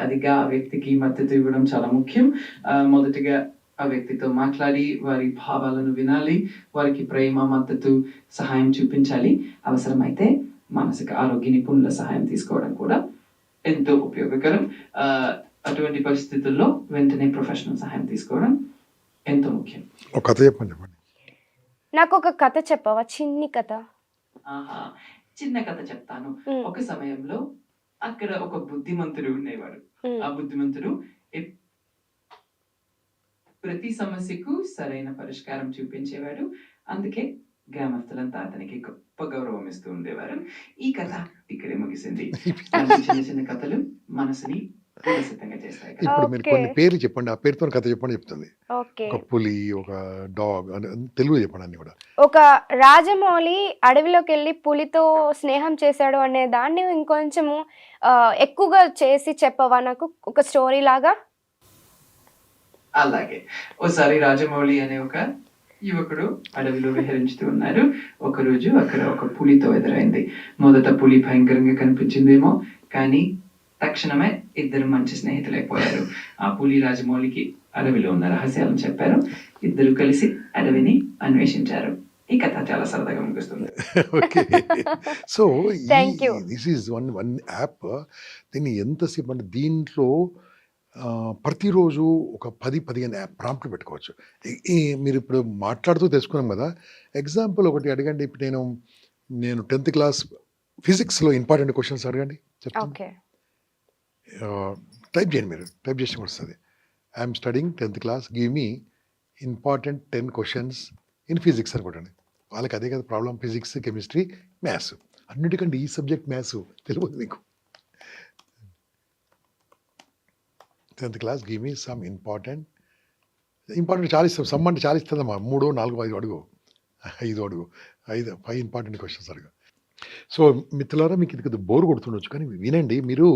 అదిగా ఆ వ్యక్తికి మద్దతు ఇవ్వడం చాలా ముఖ్యం. మొదటిగా ఆ వ్యక్తితో మాట్లాడి వారి భావాలను వినాలి, వారికి ప్రేమ, మద్దతు, సహాయం చూపించాలి. అవసరమైతే మానసిక ఆరోగ్య నిపుణుల సహాయం తీసుకోవడం కూడా ఎంతో ఉపయోగకరం. అటువంటి పరిస్థితుల్లో వెంటనే ప్రొఫెషనల్ సహాయం తీసుకోవడం ఎంతో ముఖ్యం. ఒక కథ చెప్పండి. నాకు ఒక కథ చెప్పవా? చిన్ని కథ. ఆహా, చిన్న కథ చెప్తాను. ఒక సమయంలో అక్కడ ఒక బుద్ధిమంతుడు ఉండేవాడు. ఆ బుద్ధిమంతుడు ప్రతి సమస్యకు సరైన పరిష్కారం చూపించేవాడు. అందుకే గ్రామస్తులంతా అతనికి గొప్ప గౌరవం ఇస్తూ ఉండేవారు. ఈ కథ ఇక్కడే ముగిసింది. చిన్న చిన్న కథలు మనసుని వికసితంగా చేస్తాయి కదా. ఇప్పుడు మీరు కొన్ని పేర్లు చెప్పండి, ఆ పేరుతో కథ చెప్పండి చెప్తుంది. ఓకే, ఒక పులి, ఒక డాగ్, తెలుగు చెప్పండి అన్ని కూడా. ఒక రాజమౌళి అడవిలోకి వెళ్ళి పులితో స్నేహం చేశాడు అనే దాన్ని ఇంకొంచెము ఎక్కువగా చేసి చెప్పవా నాకు, ఒక స్టోరీ లాగా? అలాగే, ఓసారి రాజమౌళి అనే ఒక యువకుడు అడవిలో విహరించుతూ ఉన్నారు. ఒకరోజు అక్కడ ఒక పులితో ఎదురైంది. మొదట పులి భయంకరంగా కనిపించిందేమో, కానీ తక్షణమే ఇద్దరు మంచి స్నేహితులైపోయారు. ఆ పులి రాజమౌళికి అడవిలో ఉన్న రహస్యాలను చెప్పారు. ఇద్దరు కలిసి అడవిని అన్వేషించారు. ఈ కథ చాలా సరదాగా ముగుస్తుంది. Okay, so Thank you. This is one app. దీన్ని ఎంతసేపు అంటే దీంట్లో ప్రతిరోజు ఒక 10-15 యాప్ ప్రాంప్ట్లు పెట్టుకోవచ్చు. మీరు ఇప్పుడు మాట్లాడుతూ తెలుసుకున్నాం కదా, ఎగ్జాంపుల్ ఒకటి అడగండి. ఇప్పుడు నేను 10th క్లాస్ ఫిజిక్స్లో ఇంపార్టెంట్ క్వశ్చన్స్ అడగండి చెప్తాను. ఓకే, టైప్ చేయండి, మీరు టైప్ చేసి వస్తుంది. I'm studying 10th class, give me important 10 questions in physics అనుకోండి. వాళ్ళకి అదే కదా ప్రాబ్లం, ఫిజిక్స్, కెమిస్ట్రీ, మ్యాథ్స్. అన్నిటికంటే ఈ సబ్జెక్ట్ మ్యాథ్స్ తెలియదు మీకు. 10th class, give me some important చాలా ఇస్తాం. సమ్ అంటే చాలా ఇస్తుందమ్మా, 3, 4, 5 అడుగు, 5 ఇంపార్టెంట్ క్వశ్చన్స్ అడుగు. సో మిత్రులారా, మీకు ఇది బోర్ కొడుతుండొచ్చు, కానీ వినండి. మీరు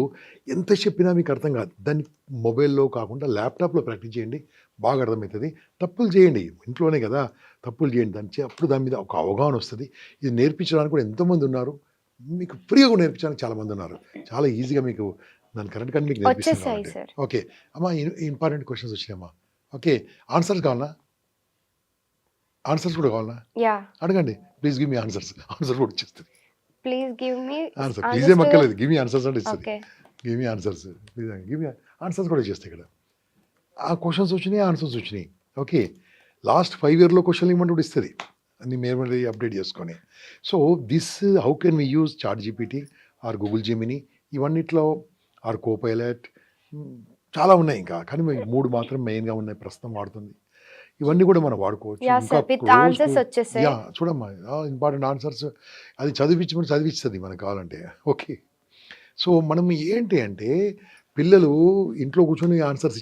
ఎంత చెప్పినా మీకు అర్థం కాదు. దాన్ని మొబైల్లో కాకుండా ల్యాప్టాప్లో ప్రాక్టీస్ చేయండి, బాగా అర్థమవుతుంది. తప్పులు చేయండి, ఇంట్లోనే కదా, తప్పులు చేయండి. అప్పుడు దాని మీద ఒక అవగాహన వస్తుంది. ఇది నేర్పించడానికి కూడా ఎంతోమంది ఉన్నారు, మీకు ఫ్రీగా నేర్పించడానికి చాలామంది ఉన్నారు. చాలా ఈజీగా మీకు దాని కరెంట్ కానీ మీకు నేర్పిస్తాను. ఓకే అమ్మా, ఇంపార్టెంట్ క్వశ్చన్స్ వచ్చినాయమ్మా. ఓకే, ఆన్సర్స్ కావాలా? ఆన్సర్స్ కూడా కావాలా? అడగండి. Please give me answers. Answer కూడా వచ్చేస్తుంది. Please give me answer. Please ఏం అక్కర్లేదు, గివ్ మీ ఆన్సర్స్ అంటే ఇస్తుంది. Give me answers, please give me answers కూడా వచ్చేస్తాయి ఇక్కడ. ఆ క్వశ్చన్స్ వచ్చినాయి, ఆన్సర్స్ వచ్చినాయి. ఓకే, లాస్ట్ 5 yearలో క్వశ్చన్ ఇవ్వమంటే కూడా ఇస్తుంది, అన్ని మీరు అప్డేట్ చేసుకొని. So this how can we use chat GPT or Google Gemini, ఇవన్నిట్లో ఆర్ కోపైలట్, చాలా ఉన్నాయి ఇంకా, కానీ 3 మాత్రం మెయిన్గా ఉన్నాయి ప్రస్తుతం వాడుతుంది. ఇవన్నీ కూడా మనం వాడుకోవచ్చు. చూడమ్మా, ఇంపార్టెంట్ ఆన్సర్స్ అది చదివిస్తుంది మనకు కావాలంటే. ఓకే, సో మనం ఏంటి అంటే పిల్లలు ఇంట్లో కూర్చొని ఆన్సర్స్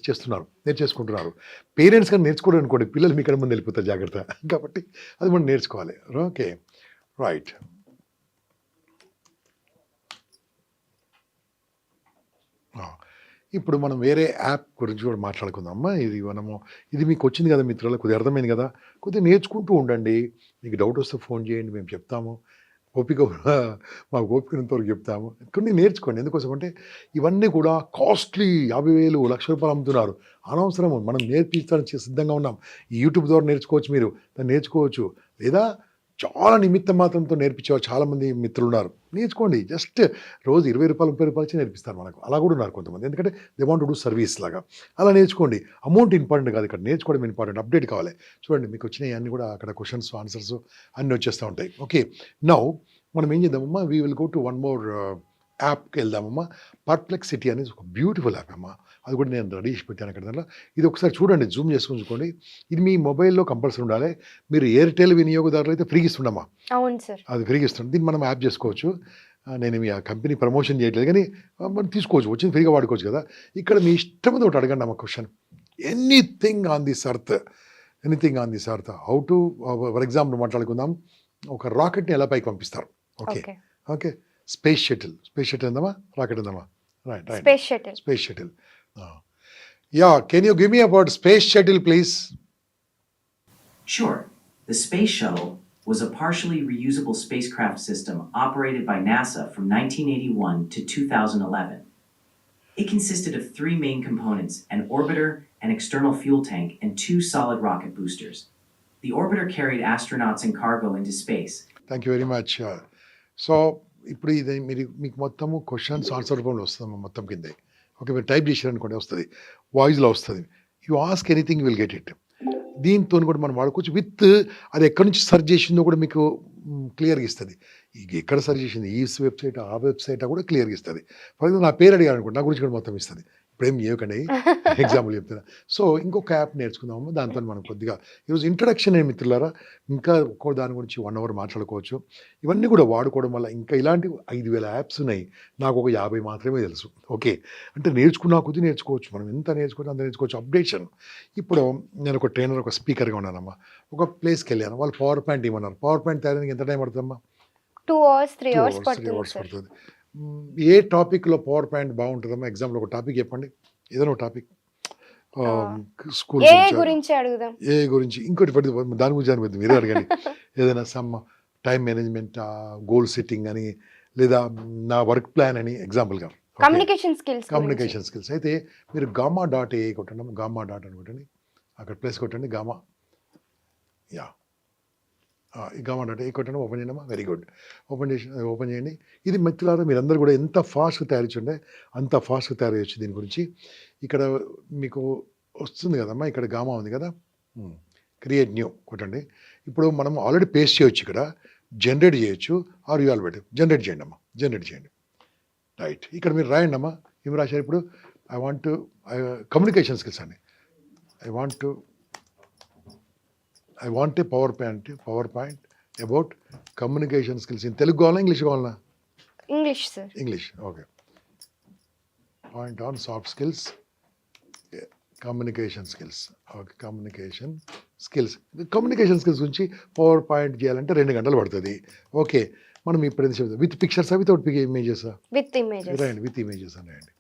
నేర్చేసుకుంటున్నారు. పేరెంట్స్ కానీ నేర్చుకోవడం అనుకోండి, పిల్లలు మీ కన్నా ముందు వెళ్ళిపోతారు జాగ్రత్త. కాబట్టి అది మనం నేర్చుకోవాలి. Okay, right. ఇప్పుడు మనం వేరే యాప్ గురించి కూడా మాట్లాడుకుందామా. ఇది మీకు వచ్చింది కదా మిత్రులకు, కొద్దిగా అర్థమైంది కదా, కొద్దిగా నేర్చుకుంటూ ఉండండి. మీకు డౌట్ వస్తే ఫోన్ చేయండి, మేము చెప్తాము. మాకు ఓపికనంతవరకు చెప్తాము. కొన్ని నేర్చుకోండి. ఎందుకోసం అంటే ఇవన్నీ కూడా కాస్ట్లీ, 50,000, ₹1,00,000 అమ్ముతున్నారు. అనవసరం. మనం నేర్పించడానికి సిద్ధంగా ఉన్నాం. ఈ యూట్యూబ్ ద్వారా నేర్చుకోవచ్చు, మీరు దాన్ని నేర్చుకోవచ్చు. లేదా చాలా నిమిత్త మాత్రంతో నేర్పించేవారు చాలామంది మిత్రులు ఉన్నారు. నేర్చుకోండి, జస్ట్ రోజు 20 రూపాయలు 30 రూపాయలు ఇచ్చి నేర్పిస్తారు మనకు. అలా కూడా ఉన్నారు కొంతమంది, ఎందుకంటే they want to do service లాగా. అలా నేర్చుకోండి. అమౌంట్ ఇంపార్టెంట్ కాదు, ఇక్కడ నేర్చుకోవడం ఇంపార్టెంట్. అప్డేట్ కావాలి. చూడండి మీకు వచ్చినాయి అన్నీ కూడా అక్కడ క్వశ్చన్స్ ఆన్సర్స్ అన్నీ వచ్చేస్తూ ఉంటాయి. ఓకే, నౌ మనం ఏం చేద్దామమ్మా, we will go to one more యాప్కి వెళ్దామమ్మా. పర్ప్లెక్సిటీ అనేది ఒక బ్యూటిఫుల్ యాప్ అమ్మా. అది కూడా నేను రెడీ చేసి పెట్టాను అక్కడ దాంట్లో. ఇది ఒకసారి చూడండి, జూమ్ చేసుకొని చూసుకోండి. ఇది మీ మొబైల్లో కంపల్సరీ ఉండాలి. మీరు ఎయిర్టెల్ వినియోగదారులు అయితే ఫ్రీగా ఇస్తుండమ్మా. అవును సార్. అది ఫ్రీగా ఇస్తుంది. దీన్ని మనం యాప్ చేసుకోవచ్చు. నేను మీ ఆ కంపెనీ ప్రమోషన్ చేయట్లేదు, కానీ మనం తీసుకోవచ్చు, వచ్చింది ఫ్రీగా వాడుకోవచ్చు కదా. ఇక్కడ మీ ఇష్టం ఒకటి అడగండి అమ్మ question. Anything on this earth, anything on this earth. How to, for example మాట్లాడుకుందాం, ఒక రాకెట్ని ఎలా పైకి పంపిస్తారు. Okay okay. Okay, space shuttle. Space shuttle ఉందమ్మా, రాకెట్ ఉందమ్మా. Right right, space shuttle. Space shuttle. Yeah, can you give me about space shuttle, please? Sure. The Space Shuttle was a partially reusable spacecraft system operated by NASA from 1981 to 2011. It consisted of 3 main components: an orbiter, an external fuel tank, and 2 solid rocket boosters. The orbiter carried astronauts and cargo into space. Thank you very much. So, ఇప్పుడు ఇది మీకు మొత్తము questions answer రూపంలో వస్తుంది మొత్తం కింద. Okay, మీరు type చేశారనుకోండి వస్తుంది, వాయిస్లో వస్తుంది. You ask anything will get it. దీంతో కూడా మనం వాడుకోవచ్చు. విత్ అది ఎక్కడి నుంచి సెర్చ్ చేసిందో కూడా మీకు క్లియర్గా ఇస్తుంది. ఎక్కడ సెర్చ్ చేసింది, ఈ వెబ్సైట్ ఆ వెబ్సైట్ కూడా క్లియర్గా ఇస్తుంది. ఫర్ ఎగ్జాంపుల్ నా పేరు అడిగాను అనుకోండి, నా గురించి కూడా మొత్తం ఇస్తుంది. ఇప్పుడేం చేయకండి, ఎగ్జాంపుల్ చెప్తున్నా. సో ఇంకొక యాప్ నేర్చుకుందాము, దాంతో మనం కొద్దిగా ఈరోజు ఇంట్రడక్షన్ ఏమి మిత్రులారా, ఇంకా ఒక్కో దాని గురించి 1 అవర్ మాట్లాడుకోవచ్చు. ఇవన్నీ కూడా వాడుకోవడం వల్ల ఇంకా ఇలాంటి 5,000 యాప్స్ ఉన్నాయి, నాకు ఒక 50 మాత్రమే తెలుసు. ఓకే, అంటే నేర్చుకున్నా కొద్ది నేర్చుకోవచ్చు, మనం ఎంత నేర్చుకోవచ్చు అంత నేర్చుకోవచ్చు. అప్డేషన్. ఇప్పుడు నేను ఒక ట్రైనర్, ఒక స్పీకర్గా ఉన్నానమ్మా. ఒక ప్లేస్కి వెళ్ళాను, వాళ్ళు పవర్ పాయింట్ ఇవ్వన్నారు. పవర్ పాయింట్ తయారీకి ఎంత టైం పడుతుందమ్మా? 2 hours 3 hours 3 పడుతుంది అవర్స్ సార్. పడుతుంది. ఏ టాపిక్లో పవర్ పాయింట్ బాగుంటుందమ్మా? ఎగ్జాంపుల్ ఒక టాపిక్ చెప్పండి, ఏదైనా ఒక టాపిక్. స్కూల్ ఏ గురించి అడుగుదాం. ఏ గురించి, ఇంకోటి పడుతుంది దాని గురించి అనిపిస్తుంది, మీరే అడగండి. ఏదైనా some time management, goal setting అని, లేదా నా వర్క్ ప్లాన్ అని ఎగ్జాంపుల్గా. Communication skills. కమ్యూనికేషన్ స్కిల్స్ అయితే మీరు గామా.ఏ కొట్టండి, గామా.అని కొట్టండి, అక్కడ ప్లేస్ కొట్టండి, గామా. యా, ఈ గామా.ఏ కొట్టండి, ఓపెన్ చేయండి. వెరీ గుడ్, ఓపెన్ చేయండి. ఇది మిత్రులారా మీరందరూ కూడా ఎంత ఫాస్ట్గా తయారు చేయండి అంత ఫాస్ట్గా తయారు చేయొచ్చు. దీని గురించి ఇక్కడ మీకు వస్తుంది కదమ్మా, ఇక్కడ గామా ఉంది కదా, క్రియేట్ న్యూ కొట్టండి. ఇప్పుడు మనం ఆల్రెడీ పేస్ట్ చేయొచ్చు, ఇక్కడ జనరేట్ చేయొచ్చు. ఆర్ యూ ఆల్రెడీ జనరేట్ చేయండి అమ్మా, జనరేట్ చేయండి. రైట్, ఇక్కడ మీరు రాయండి అమ్మా, ఏమి రాశారు ఇప్పుడు? ఐ వాంట్ కమ్యూనికేషన్ స్కిల్స్ అండి. I want a PowerPoint about communication skills. In Telugu కావాలా, ఇంగ్లీష్ కావాలా? English sir. English, okay. Point on soft skills, communication skills. Okay, communication skills గురించి పవర్ పాయింట్ చేయాలంటే 2 గంటలు పడుతుంది. ఓకే, మనం ఇప్పుడు ఎంత విత్ పిక్చర్సా, వితౌట్ ఇమేజెసా? With images. రాయండి, విత్ ఇమేజెస్ అని రాయండి.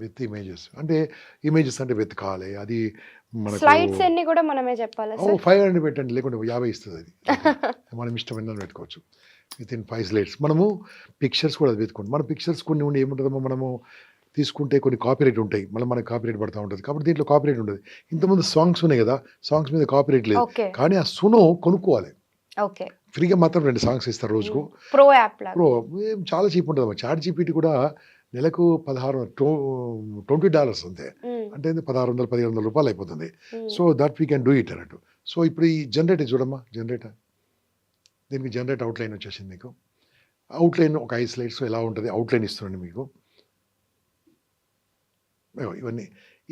విత్ ఇమేజెస్ అంటే ఇమేజెస్ అంటే వెతకాలి. అది మనకు స్లైడ్స్ అన్ని కూడా మనమే చెప్పాలా సార్? 500 పెట్టండి, లేకుంటే 50 ఇస్తుంది. అది మనం ఇష్టం ఎన్నో పెట్టుకోవచ్చు. విత్ ఇన్ 5 స్లైడ్స్ మనము పిక్చర్స్ కూడా వెతుకోండి. మన పిక్చర్స్ కొన్ని ఉండి ఏముంటుందమ్మా, మనము తీసుకుంటే కొన్ని కాపీరైట్ ఉంటాయి, మళ్ళీ మనకి కాపీరైట్ పడుతూ ఉంటుంది. కాబట్టి దీంట్లో కాపీరైట్ ఉంటుంది. ఇంతకుముందు సాంగ్స్ ఉన్నాయి కదా, సాంగ్స్ మీద కాపీరైట్ లేదు, ఓకే. కానీ ఆ సునో కొనుక్కోవాలి. ఓకే. ఫ్రీగా మాత్రం 2 సాంగ్స్ ఇస్తారు రోజుకు. ప్రో యాప్ లాగా. ప్రో చాలా చీప్ ఉంటుంది. చాట్ జీపీటీ కూడా నెలకు $20 అంతే, అంటే 1600-1700 రూపాయలు అయిపోతుంది. So that we can do it అన్నట్టు. సో ఇప్పుడు ఈ జనరేటర్ చూడమ్మా, జనరేటర్, దీనికి జనరేట్ అవుట్లైన్ వచ్చేసింది. మీకు అవుట్లైన్ ఒక 5 స్లైడ్స్ ఎలా ఉంటుంది అవుట్లైన్ ఇస్తుండండి మీకు.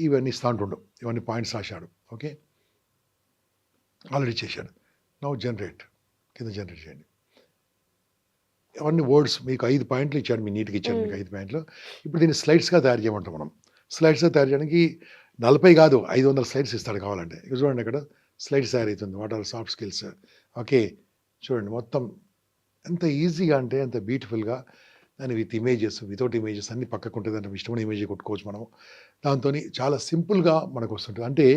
ఇవన్నీ ఇస్తా ఉంటుండు, ఇవన్నీ పాయింట్స్ రాశాడు. ఓకే, ఆల్రెడీ చేశాడు. నౌ జనరేట్, కింద జనరేట్ చేయండి. అవన్నీ వర్డ్స్ మీకు 5 పాయింట్లు ఇచ్చాడు, మీ నీట్గా ఇచ్చాడు మీకు 5 పాయింట్లు. ఇప్పుడు దీన్ని స్లైడ్స్గా తయారు చేయమంటాం మనం. స్లైడ్స్గా తయారు చేయడానికి 40 కాదు 500 స్లైడ్స్ ఇస్తాడు కావాలంటే. ఇక చూడండి, అక్కడ స్లైడ్స్ తయారవుతుంది. What are soft skills. Okay, చూడండి మొత్తం ఎంత ఈజీగా అంటే ఎంత బ్యూటిఫుల్గా. దాన్ని విత్ ఇమేజెస్, వితౌట్ ఇమేజెస్ అన్ని పక్కకు ఉంటుంది. అంటే ఇష్టమైన ఇమేజ్ కొట్టుకోవచ్చు మనం. దాంతో చాలా సింపుల్గా మనకు వస్తుంటుంది. అంటే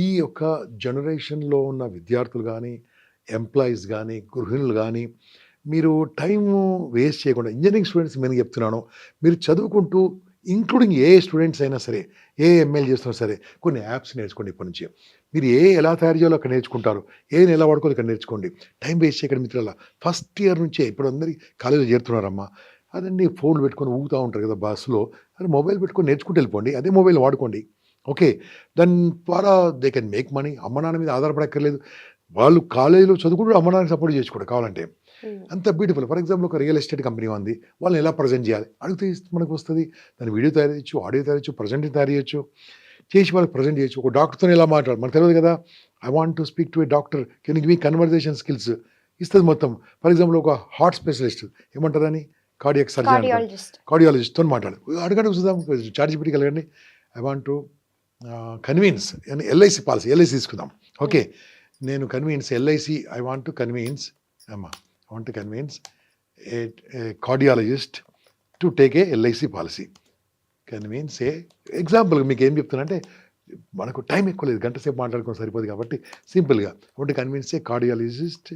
ఈ యొక్క జనరేషన్లో ఉన్న విద్యార్థులు కానీ, ఎంప్లాయీస్ కానీ, గృహిణులు కానీ, మీరు టైము వేస్ట్ చేయకుండా, ఇంజనీరింగ్ స్టూడెంట్స్ నేను చెప్తున్నాను, మీరు చదువుకుంటూ ఇంక్లూడింగ్ ఏ స్టూడెంట్స్ అయినా సరే, ఏ ఎంఎల్ చేస్తున్నా సరే, కొన్ని యాప్స్ నేర్చుకోండి ఇప్పటి నుంచి. మీరు ఎలా తయారు చేయాలో అక్కడ నేర్చుకుంటారు, ఎలా వాడుకోవాలి ఇక్కడ నేర్చుకోండి. టైం వేస్ట్ చేయకండి మిత్రుల. ఫస్ట్ ఇయర్ నుంచే ఇప్పుడు అందరి కాలేజీలో చేరుతున్నారమ్మా, అదన్నీ ఫోన్లు పెట్టుకొని ఊగుతూ ఉంటారు కదా బస్సులో, అది మొబైల్ పెట్టుకొని నేర్చుకుంటూ వెళ్ళిపోండి, అదే మొబైల్ వాడుకోండి. ఓకే, దాని ద్వారా దే కెన్ మేక్ మనీ. అమ్మ నాన్న మీద ఆధారపడక్కర్లేదు, వాళ్ళు కాలేజీలో చదువుకుంటూ అమ్మ నాన్నకి సపోర్ట్ చేసుకోండి కావాలంటే. అంత బ్యూటిఫుల్. ఫర్ ఎగ్జాంపుల్ ఒక రియల్ ఎస్టేట్ కంపెనీ ఉంది, వాళ్ళని ఎలా ప్రజెంట్ చేయాలి అడిగితే మనకు వస్తుంది. దాని వీడియో తయారు చేయొచ్చు, ఆడియో తయారు చేయొచ్చు, ప్రజెంట్ తయారు చేయొచ్చు, చేసి వాళ్ళకి ప్రజెంట్ చేయొచ్చు. ఒక డాక్టర్తో ఎలా మాట్లాడాలి మనకు తెలియదు కదా, I want to speak to a doctor, can give me conversation skills ఇస్తుంది మొత్తం. ఫర్ ఎగ్జాంపుల్ ఒక హార్ట్ స్పెషలిస్ట్ ఏమంటారని, కార్డియాక్ సర్జన్, కార్డియాలజిస్ట్తో మాట్లాడాలి, అడగండి చూద్దాం, చార్జిబిటీ కలగండి. I want to convince LIC policy, LIC తీసుకుందాం. ఓకే, నేను convince LIC, I want to convince అమ్మా, I want to convince a cardiologist to take a LIC policy. Convince example మీకు ఏం చెప్తున్నా, మనకు టైం ఎక్కువ లేదు, గంట సేపు మాట్లాడుకొని సరిపోదు కాబట్టి సింపుల్గా I want to convince a cardiologist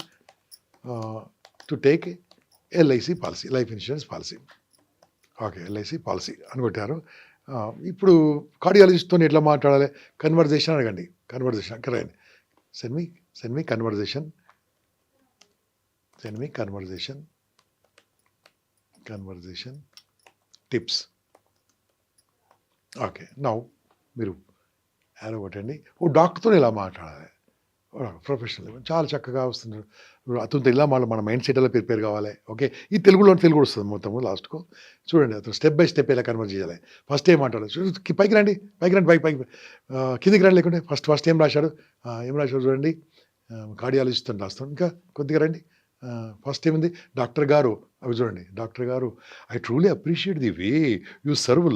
to take a LIC policy, life insurance policy. Okay, LIC policy అని కొట్టారు. ఇప్పుడు కార్డియాలజిస్ట్తో ఎట్లా మాట్లాడాలి, కన్వర్జేషన్ అడగండి, కన్వర్జేషన్ అక్కడ send me conversation, send me conversation tips. Okay, now మీరు యారో కొట్టండి. ఓ డాక్టర్తో ఇలా మాట్లాడాలి, ప్రొఫెషనల్ చాలా చక్కగా వస్తున్నారు. అతనితో ఇలా మన మైండ్ సెట్ ఎలా ప్రిపేర్ కావాలి. ఓకే, ఈ తెలుగు వస్తుంది మొత్తము లాస్ట్కు. చూడండి అతను స్టెప్ బై స్టెప్ ఎలా కన్వర్ట్ చేయాలి. ఫస్ట్ ఏం మాట్లాడాలి, పైకి రండి పైకి కిందికి రండి, లేకుంటే ఫస్ట్ ఏం రాశాడు చూడండి, కార్డియాలజిస్ట్ అని రాస్తాం. ఇంకా కొద్దిగా రండి, ఫస్ట్ ఏముంది, డాక్టర్ గారు, అవి చూడండి, డాక్టర్ గారు, I truly appreciate the way you serve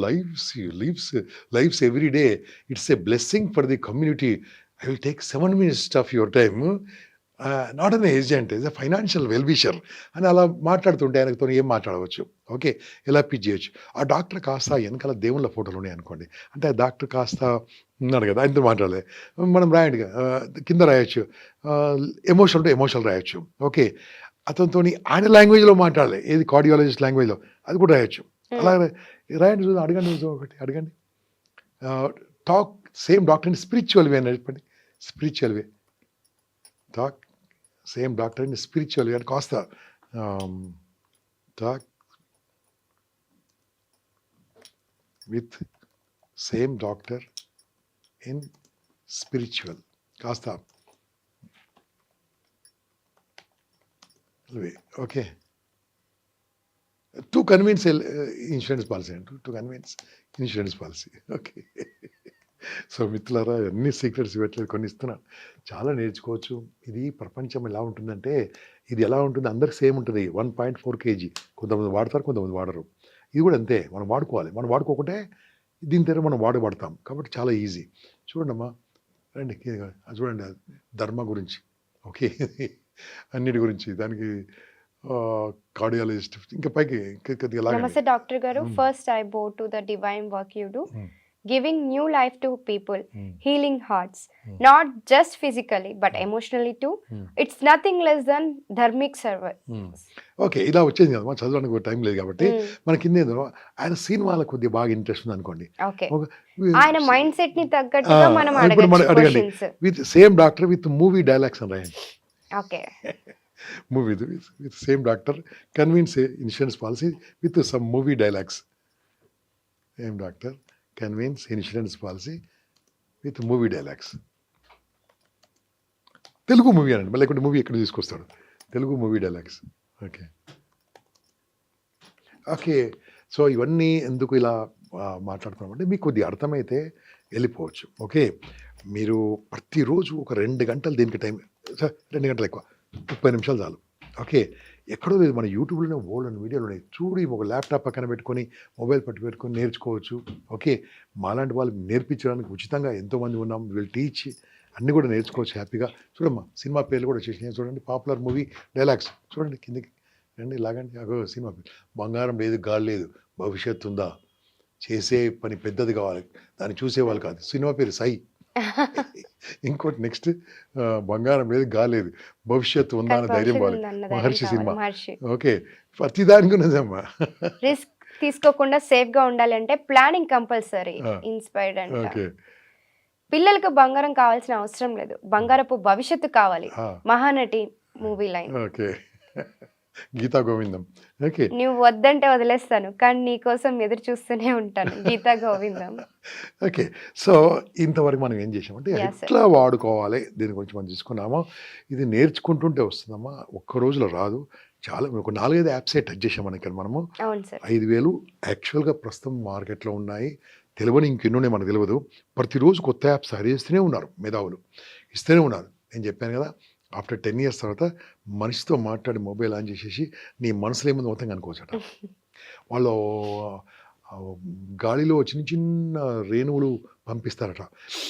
lives every day, it's a blessing for the community. I will take 7 minutes of your time, not an agent, is a financial wellwisher అని అలా మాట్లాడుతుంటే ఆయనతో ఏం మాట్లాడవచ్చు. Okay, ఎలా pitch చేయొచ్చు. ఆ doctor కాస్త వెనకాల దేవుళ్ళ ఫోటోలు ఉన్నాయి అనుకోండి, అంటే ఆ డాక్టర్ కాస్త ఉన్నాడు కదా, ఆయనతో మాట్లాడలే, మనం రాయండిగా కింద రాయొచ్చు, ఎమోషనల్ టు ఎమోషనల్ రాయొచ్చు. ఓకే, అతనితో ఆయన లాంగ్వేజ్లో మాట్లాడాలి, ఏది కార్డియాలజిస్ట్ లాంగ్వేజ్లో, అది కూడా రాయొచ్చు. అలా రాయండి, చూద్దాం, అడగండి, ఒకటి అడగండి. Talk same doctor in spiritual way అని చెప్పండి, spiritual way, talk same doctor in spiritual way అని కాస్త talk with same doctor in spiritual, కాస్త way. Okay, to convince insurance policy అంటూ, to convince insurance policy. Okay, so మిత్రులారా, అన్ని secrets ఇవ్వట్లేదు, కొన్ని ఇస్తున్నాను, చాలా నేర్చుకోవచ్చు. ఇది ప్రపంచం ఎలా ఉంటుందంటే, ఇది ఎలా ఉంటుంది, అందరికి సేమ్ ఉంటుంది. 1.4 kg, కొంతమంది వాడతారు, కొంతమంది వాడరు. ఇది కూడా అంతే, మనం వాడుకోవాలి. మనం వాడుకోకుంటే దీని దగ్గర మనం వాడబడతాం. కాబట్టి చాలా ఈజీ. చూడండి అమ్మా, రండి, చూడండి, ధర్మ గురించి, ఓకే, అన్నిటి గురించి, దానికి కార్డియాలజిస్ట్, ఇంకా పైకి కొద్దిగా లాగండి. నమస్తే డాక్టర్ గారు, ఫస్ట్ ఐ బో to the divine work you do, giving new life to people, healing hearts, not just physically but emotionally too. It's nothing less than dharmic service. Okay, ఇలా వచ్చేది కదా, చదవడానికి టైం లేదు కాబట్టి మనకి ఏందో, ఆయన సినిమాలకు కొద్దిగా బాగా ఇంట్రెస్ట్ ఉంది అనుకోండి, ఓకే, ఆయన మైండ్ సెట్ ని తగ్గట్టుగా మనం అడగండి. With same doctor with movie dialogues అని రాయండి. Okay, movie with same doctor convince insurance policy with some movie dialogues. Same doctor convince insurance policy with movie dialogues. Telugu movie అనండి, మళ్ళీ లేకుంటే మూవీ ఎక్కడ తీసుకొస్తాడు, Telugu movie dialogues. Okay, okay, so ఇవన్నీ ఎందుకు ఇలా మాట్లాడుతున్నామంటే, మీకు కొద్దిగా అర్థమైతే వెళ్ళిపోవచ్చు. ఓకే, మీరు ప్రతిరోజు ఒక 2 గంటలు దీనికి టైం, 2 గంటలు ఎక్కువ, 30 నిమిషాలు చాలు. ఓకే, ఎక్కడో లేదు, మన యూట్యూబ్లోనే ఓల్డ్ వీడియోలు ఉన్నాయి, చూడు. ఒక ల్యాప్టాప్ పక్కన పెట్టుకొని, మొబైల్ పెట్టుకొని నేర్చుకోవచ్చు. ఓకే, మాలాంటి వాళ్ళు నేర్పించడానికి ఉచితంగా ఎంతోమంది ఉన్నాం, వీళ్ళు టీచ్, అన్నీ కూడా నేర్చుకోవచ్చు హ్యాపీగా. చూడమ్మా, సినిమా పేర్లు కూడా వచ్చేసినాయి చూడండి, పాపులర్ మూవీ డైలాగ్స్ చూడండి, కిందకి రండి, లాగండి. అగో సినిమా పేరు, బంగారం లేదు గాలి లేదు, భవిష్యత్తు ఉందా, చేసే పని పెద్దది కావాలి, దాన్ని చూసేవాళ్ళు కాదు. సినిమా పేరు సై. ఇంకోటి నెక్స్ట్, బంగారం లేదు గాలి లేదు, భవిష్యత్తు ఉందా అని ధైర్యం పోవాలి, మహర్షి సినిమా. ఓకే, ప్రతి దానికి ఉన్నదమ్మా, తీసుకోకుండా సేఫ్ గా ఉండాలి అంటే ప్లానింగ్ కంపల్సరీ. ఆ. ఇన్స్పైర్డ్ అంట. ఓకే. పిల్లలకు బంగారం కావాల్సిన అవసరం లేదు, బంగారపు భవిష్యత్తు కావాలి. ఆ. Mahanati movie line. Okay. Geetha Govindam. Okay. నువ్వు వద్దంటే వదిలేస్తాను కానీ నీ కోసం ఎదురు చూస్తూనే ఉంటాను. గీతా గోవిందం. ఓకే. సో ఇంతవరకు మనం ఏం చేసామంటే Yes, sir. ఎట్లా వాడుకోవాలి దీని గురించి మనం తీసుకున్నామా. ఇది నేర్చుకుంటుంటే వస్తుందమ్మా, ఒక్క రోజులో రాదు. చాలా ఒక 4-5 యాప్సే టచ్ చేసాం మనం ఇక్కడ మనము. అవును సార్. 5,000 యాక్చువల్గా ప్రస్తుతం మార్కెట్లో ఉన్నాయి. తెలియని ఇంకెన్నునే మనకు తెలియదు. ప్రతిరోజు కొత్త యాప్స్ చేస్తూనే ఉన్నారు మేధావులు, ఇస్తూనే ఉన్నారు. నేను చెప్పాను కదా, ఆఫ్టర్ 10 years తర్వాత మనిషితో మాట్లాడి మొబైల్ ఆన్ చేసేసి నీ మనసులో ఏముంది మొత్తం కనుకోవచ్చట. వాళ్ళు ఆ, గాలిలో చిన్న చిన్న రేణువులు పంపిస్తారట.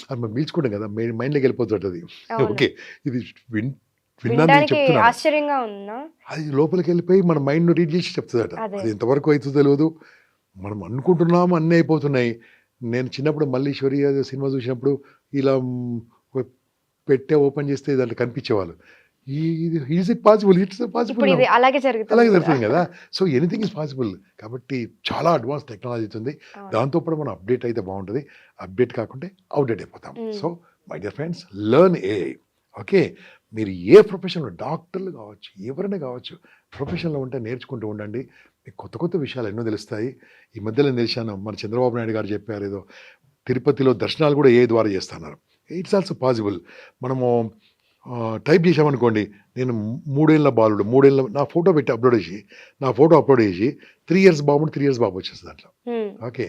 అది మనం పీల్చుకుంటాం కదా, మైండ్లోకి వెళ్ళిపోతుంది అది. అవును. ఓకే. ఇది విన్నాను, నేను వినడానికి చెప్తున్నాను. ఆశ్చర్యంగా ఉందా? అది లోపలికి వెళ్ళిపోయి మన మైండ్ను రీడ్ చేసి చెప్తుందట. అదే. అది ఎంతవరకు అవుతుందో తెలియదు. మనం అనుకుంటున్నాము అన్నీ అయిపోతున్నాయి. నేను చిన్నప్పుడు మల్లీశ్వరి అదే సినిమా చూసినప్పుడు ఇలా ఒక పెట్టే ఓపెన్ చేస్తే దాంట్లో కనిపించేవాళ్ళు. ఈజ్ ఇట్ పాసిబుల్, ఇట్స్ ఇప్పుడు పాసిబుల్, ఇది అలాగే అలాగే జరుగుతుంది జరుగుతుంది కదా. So anything is possible. కాబట్టి చాలా అడ్వాన్స్ టెక్నాలజీ ఉంది. అవును. దాంతో పాటు మనం అప్డేట్ అయితే బాగుంటుంది. అప్డేట్ కాకుంటే అవుట్డేట్ అయిపోతాం. Mm. So my dear friends, learn AI. Okay. మీరు ఏ ప్రొఫెషన్లో, డాక్టర్లు కావచ్చు, ఎవరైనా కావచ్చు, ప్రొఫెషన్లో ఉంటే నేర్చుకుంటూ ఉండండి. మీకు కొత్త కొత్త విషయాలు ఎన్నో తెలుస్తాయి. ఈ మధ్యలో నేను తెలిసాను, మన చంద్రబాబు నాయుడు గారు చెప్పారు ఏదో తిరుపతిలో దర్శనాలు కూడా ఏ ద్వారా చేస్తున్నారు. It's also possible. మనము టైప్ చేసామనుకోండి, నేను 3 ఏళ్ళ బాలుడు, 3 ఏళ్ళ నా ఫోటో పెట్టి అప్లోడ్ చేసి, నా ఫోటో అప్లోడ్ చేసి 3 years బాబు 3 years బాబు వచ్చేస్తుంది దాంట్లో. Hmm. ఓకే.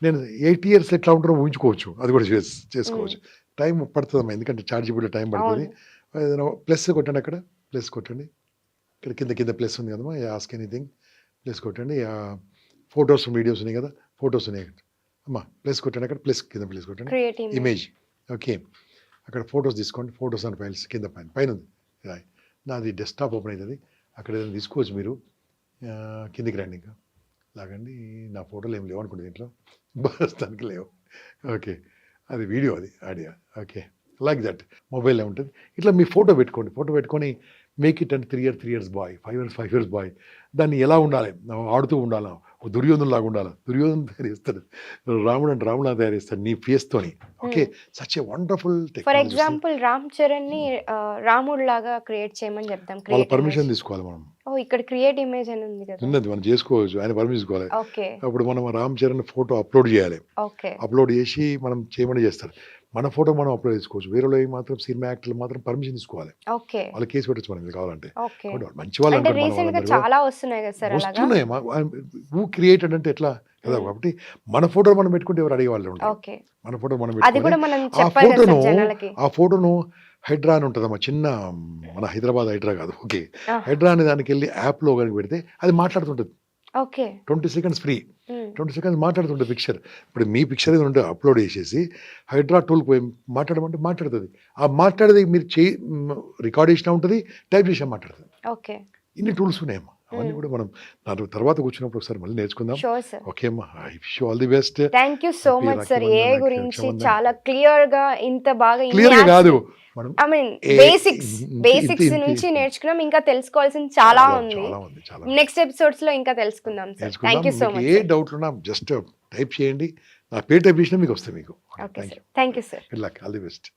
నేను 8 years ఎట్లా ఉంటారో ఊహించుకోవచ్చు. అది కూడా చేసుకోవచ్చు. టైం పడుతుందమ్మా, ఎందుకంటే ఛార్జ్ కూడా టైం పడుతుంది. ఏదైనా ప్లస్ కొట్టండి, అక్కడ ప్లస్ కొట్టండి. ఇక్కడ కింద ప్లస్ ఉంది కదమ్మా, ఆస్క్ ఎనీథింగ్ ప్లస్ కొట్టండి. ఫొటోస్ వీడియోస్ ఉన్నాయి కదా, ఫొటోస్ ఉన్నాయి అమ్మా, ప్లస్ కొట్టండి. అక్కడ ప్లస్ కింద ప్లస్ కొట్టండి. Create image. ఇమేజ్. ఓకే. అక్కడ ఫొటోస్ తీసుకోండి. ఫొటోస్ అండ్ ఫైల్స్ కింద పైన ఉంది. నాది డెస్క్టాప్ ఓపెన్ అవుతుంది. అక్కడ ఏదైనా తీసుకోవచ్చు మీరు. కిందికి రండి, ఇంకా లాగండి. నా ఫోటోలు ఏం లేవు అనుకోండి దీంట్లో, ప్రస్తుతానికి లేవు. ఓకే. అది వీడియో, అది ఆడియో. ఓకే. లైక్ దట్ మొబైల్లో ఉంటుంది. ఇట్లా మీ ఫోటో పెట్టుకోండి. ఫోటో పెట్టుకొని మేక్ ఇట్ అంటే 3 years బాయ్, 5 years బాయ్. దాన్ని ఎలా ఉండాలి, ఆడుతూ ఉండాలా, ఒక దుర్యోధను లాగా ఉండాలి. దుర్యోధను తయారు చేస్తాడు, రాముడు అంటే రాములా తయారు చేస్తాడు నీ ఫేస్తోని. Okay. Such a wonderful for technology. Example Ram Charan ని రాముడు లాగా క్రియేట్ చేయమని చెప్తాం. వాళ్ళ Create పర్మిషన్ image. తీసుకోవాలి మనం. ఓ ఇక్కడ క్రియేట్ ఇమేజ్ అని ఉంది కదా. ఉన్నది, మనం చేసుకోవచ్చు. ఆయన పర్మిషన్ తీసుకోవాలి. ఓకే. అప్పుడు మనం రామ్ చరణ్ ఫోటో అప్లోడ్ చేయాలి. ఓకే. అప్లోడ్ చేసి మనం చేయమని చేస్తారు. మన ఫోటో మనం అప్లోడ్ చేసుకోవచ్చు. వేరే వాళ్ళు మాత్రం సినిమా యాక్టర్లు మాత్రం పర్మిషన్ తీసుకోవాలి. ఓకే. వాళ్ళు కేసు పెట్టచ్చు మనం ఇది కావాలంటే. ఓకే. కాబట్టి వాళ్ళు మంచి వాళ్ళు అంటే అంటారు, మన రీసెంట్ గా వాళ్ళందరూ చాలా వస్తున్నాయి కదా సార్ అలాగా. వస్తున్నాయి. హూ క్రియేటెడ్ అంటే ఎట్లా కదా. కాబట్టి మన ఫోటో మనం పెట్టుకుంటే ఎవరు అడిగే వాళ్ళు ఉంటారు. ఓకే. మన ఫోటో మనం అది కూడా పెట్టుకొని మనం ఆ చెప్పాలి కదా ఫోటోను సార్ జనాలకి. ఆ ఫోటోను హైడ్రా అని ఉంటుందమ్మా, చిన్న మన హైదరాబాద్ హైడ్రా కాదు. ఓకే. ఆ. హైడ్రా అనే దానికి వెళ్ళి యాప్లో కనుక పెడితే అది మాట్లాడుతుంటుంది. Okay. 20 seconds free. Um. 20 seconds మాట్లాడుతుంటే పిక్చర్. ఇప్పుడు మీ పిక్చర్ ఏదో ఉంటే అప్లోడ్ చేసేసి హైడ్రా టూల్కి పోయి మాట్లాడమంటే మాట్లాడుతుంది. ఆ మాట్లాడేది మీరు రికార్డ్ చేసినా ఉంటుంది, టైప్ చేసినా మాట్లాడుతుంది. ఓకే. ఇన్ని టూల్స్ ఉన్నాయమ్మా. అవన్నీ కూడా మనం దాని తర్వాత కూర్చున్నప్పుడు ఒకసారి మళ్ళీ నేర్చుకుందాం. Sure sir. ఓకే అమ్మా, I wish you all the best. Thank you so Happy much sir. Rakhi A Bandhan, గురించి Raksha చాలా క్లియర్ గా ఇంత బాగా క్లియర్గా కాదు మనం ఐ మీన్ ఏ- బేసిక్స్ ఇంత- నుంచి ఇంత- నేర్చుకున్నాం. ఇంకా తెలుసుకోవాల్సింది చాలా ఉంది. చాలా ఉంది, చాలా నెక్స్ట్ ఎపిసోడ్స్ లో ఇంకా తెలుసుకుందాం సార్. నేర్చుకుందాం. థ్యాంక్ యూ సో మీకు మచ్. ఏ డౌట్లు ఉన్నా జస్ట్ టైప్ చేయండి. నా పేరు టైప్ చేసినా మీకు వస్తాయి మీకు. Okay sir. Thank you sir. Good luck, all the best.